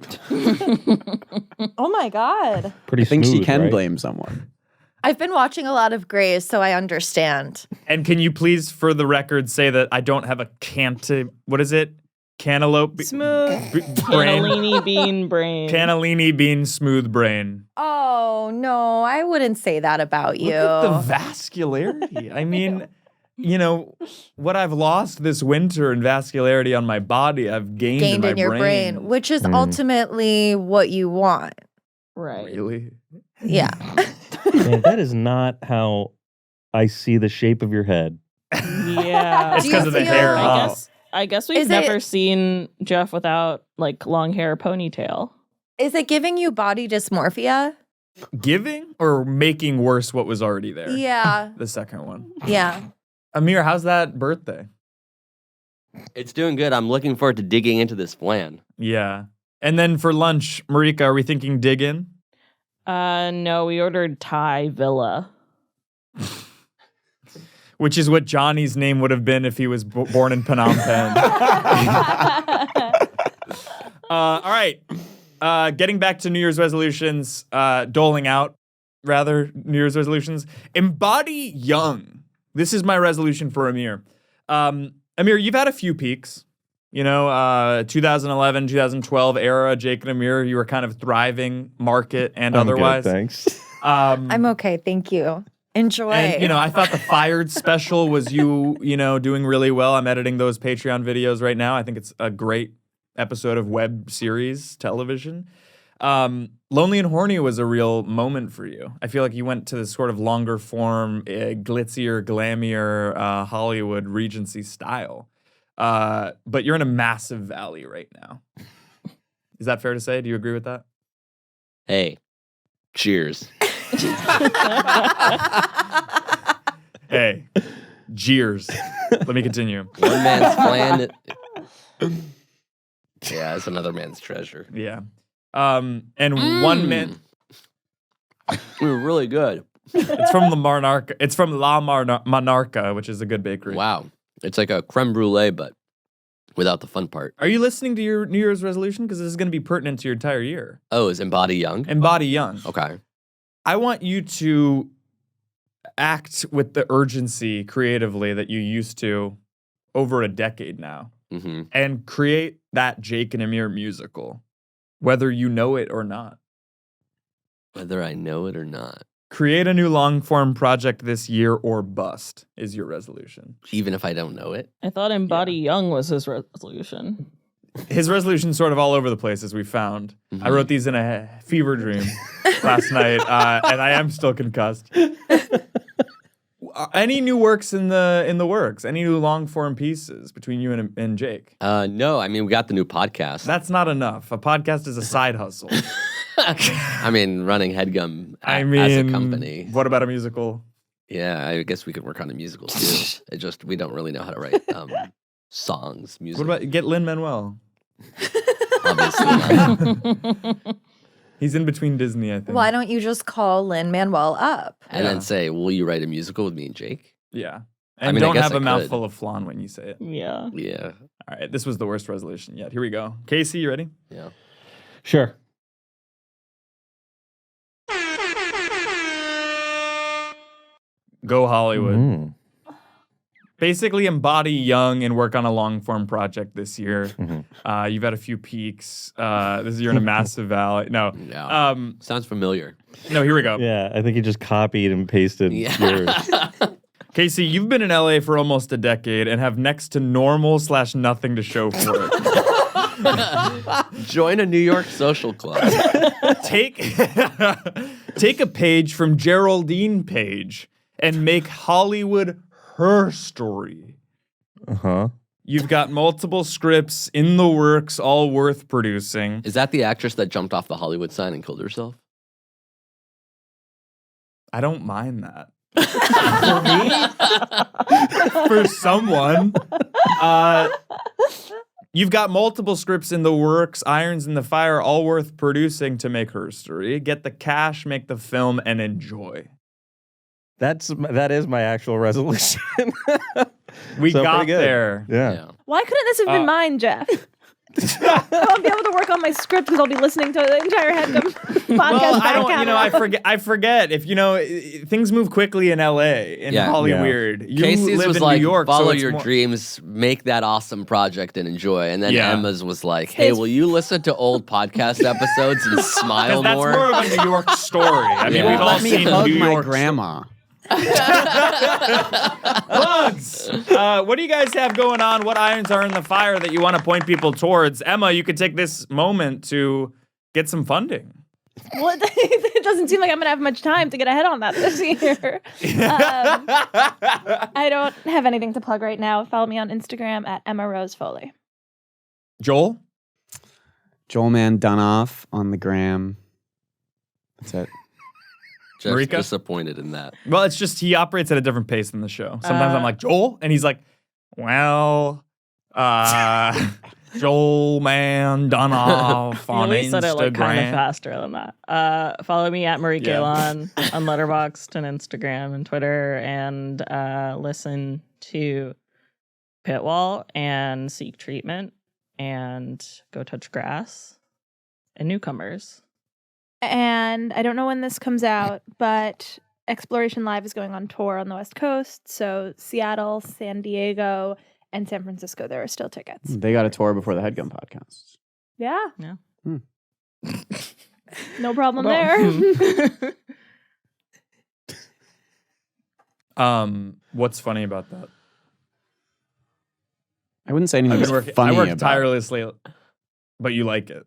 Oh my God. Pretty I think she smooth, can right? blame someone. I've been watching a lot of Grays, so I understand. And can you please, for the record, say that I don't have a what is it? Cantaloupe? Smooth. brain? Cannellini bean brain. Cannellini bean smooth brain. Oh no, I wouldn't say that about you. Look at the vascularity. I mean, what I've lost this winter in vascularity on my body, I've gained in my Gained in your brain, which is ultimately what you want. Right. Really? Yeah. Man, that is not how I see the shape of your head. Yeah. It's Do you because of the feel- hair. I guess we've Is never it- seen Jeff without long hair ponytail. Is it giving you body dysmorphia? Giving or making worse what was already there? Yeah. The second one. Yeah. Amir, how's that birthday? It's doing good. I'm looking forward to digging into this flan. Yeah. And then for lunch, Marika, are we thinking dig in? No, we ordered Thai Villa. Which is what Johnny's name would have been if he was born in Phnom Penh. All right. Getting back to New Year's resolutions, doling out, rather, New Year's resolutions. Embody young. This is my resolution for Amir. Amir, you've had a few peaks. 2011, 2012 era, Jake and Amir, you were kind of thriving, market and I'm good, otherwise. thanks. I'm okay. Thank you. Enjoy. And, I thought the Fired special was you doing really well. I'm editing those Patreon videos right now. I think it's a great episode of web series television. Lonely and Horny was a real moment for you. I feel like you went to this sort of longer form, glitzier, glammier Hollywood Regency style. But you're in a massive valley right now. Is that fair to say? Do you agree with that? Hey, cheers. Hey, jeers. Let me continue. One man's flan. Yeah, it's another man's treasure. Yeah. And one man. We were really good. It's from La Marca. It's from La Monarca, which is a good bakery. Wow. It's like a creme brulee, but without the fun part. Are you listening to your New Year's resolution? Because this is going to be pertinent to your entire year. Oh, is Embody Young? Embody young. Okay. I want you to act with the urgency creatively that you used to over a decade now Mm-hmm. and create that Jake and Amir musical, whether you know it or not. Whether I know it or not. Create a new long form project this year or bust is your resolution. Even if I don't know it. I thought Embody Young was his resolution. His resolution's sort of all over the place, as we found. I wrote these in a fever dream last night, and I am still concussed. Any new works in the works? Any new long form pieces between you and Jake? No, I mean, we got the new podcast. That's not enough. A podcast is a side hustle. I mean, running Headgum as a company. What about a musical? Yeah, I guess we could work on a musical too. We don't really know how to write songs, music. What about get Lin-Manuel? Obviously not. He's in between Disney, I think. Why don't you just call Lin-Manuel up? And then say, will you write a musical with me and Jake? Yeah. I And mean, I don't guess have I a could. mouthful of flan when you say it. Yeah. Yeah. All right, this was the worst resolution yet. Here we go. Casey, you ready? Yeah. Sure. Go Hollywood. Mm. Basically embody young and work on a long form project this year. You've had a few peaks. This year in a massive valley. No. Yeah. Sounds familiar. No, here we go. Yeah, I think he just copied and pasted yours. Casey, you've been in LA for almost a decade and have next to normal/nothing to show for it. Join a New York social club. Take a page from Geraldine Page and make Hollywood her story. Uh-huh. You've got multiple scripts in the works, all worth producing. Is that the actress that jumped off the Hollywood sign and killed herself? I don't mind that. For me? For someone. You've got multiple scripts in the works, irons in the fire, all worth producing to make her story. Get the cash, make the film, and enjoy. That is my actual resolution. We So got pretty good. there. Yeah. Why couldn't this have been mine, Geoff? I'll be able to work on my script because I'll be listening to the entire Headgum podcast. Well, I don't, catalog. I forget if things move quickly in LA in Hollywood. You Casey's live was in like, New York, follow so it's your more... dreams, make that awesome project and enjoy. And then Yeah. Emma's was like, hey, will you listen to old podcast episodes and smile That's more? more of a New York story. I mean, Yeah. we've all Let me seen hug New my York grandma. Hugs. What do you guys have going on? What irons are in the fire that you want to point people towards? Emma, you could take this moment to get some funding. Well, it doesn't seem like I'm going to have much time to get ahead on that this year. I don't have anything to plug right now. Follow me on Instagram at Emma Rose Foley. Joel? Joel Man Dunoff on the gram. That's it. Jeff's Marika? disappointed in that. Well, it's just he operates at a different pace than the show. Sometimes I'm like, Joel? And he's like, well, Joel Man Dunoff on You said it like kind of Instagram. faster than that. Follow me at Marika Elon on Letterboxd and Instagram and Twitter, and listen to Pitwall and Seek Treatment and Go Touch Grass and Newcomers. And I don't know when this comes out, but Exploration Live is going on tour on the West Coast. So Seattle, San Diego, and San Francisco, there are still tickets. They got a tour before the Headgum podcast. Yeah. Yeah. No problem there. What's funny about that? I wouldn't say anything was funny I work about it. tirelessly, but you like it.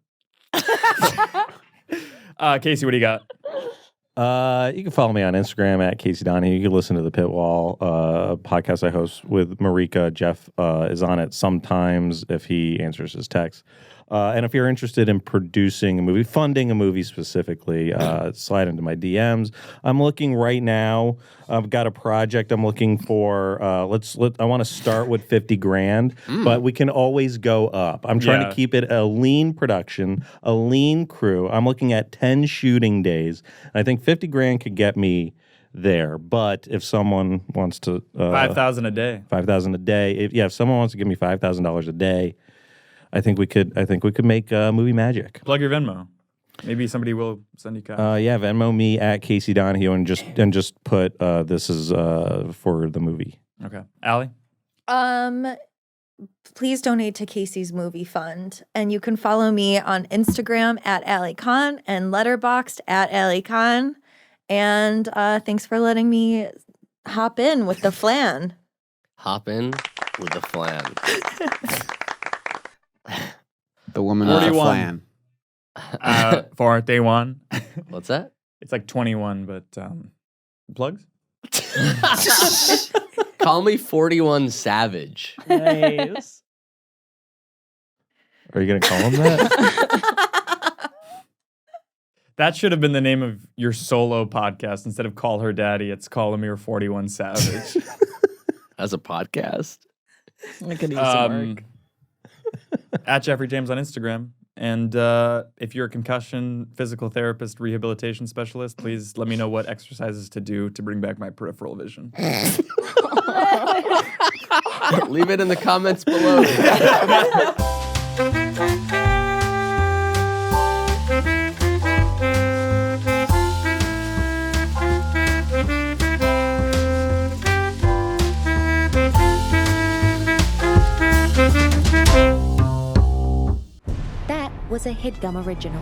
Casey, what do you got? You can follow me on Instagram at Casey Donahue. You can listen to the Pitwall podcast I host with Marika. Geoff is on it sometimes if he answers his text. And if you're interested in producing a movie, funding a movie specifically, slide into my DMs. I'm looking right now. I've got a project I'm looking for. I want to start with 50 grand, but we can always go up. I'm trying to keep it a lean production, a lean crew. I'm looking at 10 shooting days. I think 50 grand could get me there. But if someone wants to $5,000 a day. $5,000 a day. If someone wants to give me $5,000 a day, I think we could make movie magic. Plug your Venmo. Maybe somebody will send you cash. Venmo me at Casey Donahue and just put this is for the movie. Okay. Allie? Please donate to Casey's Movie Fund. And you can follow me on Instagram at Allie Khan and Letterboxd at Allie Khan. And thanks for letting me hop in with the flan. Hop in with the flan. The woman with the 41. flan. For day one. What's that? It's like 21, but plugs? Call me 41 Savage. Nice. Are you gonna call him that? That should have been the name of your solo podcast. Instead of Call Her Daddy, it's Call Amir 41 Savage. As a podcast. I could use some work. At Jeffrey James on Instagram. And if you're a concussion physical therapist, rehabilitation specialist, please let me know what exercises to do to bring back my peripheral vision. Leave it in the comments below. That was a Headgum original.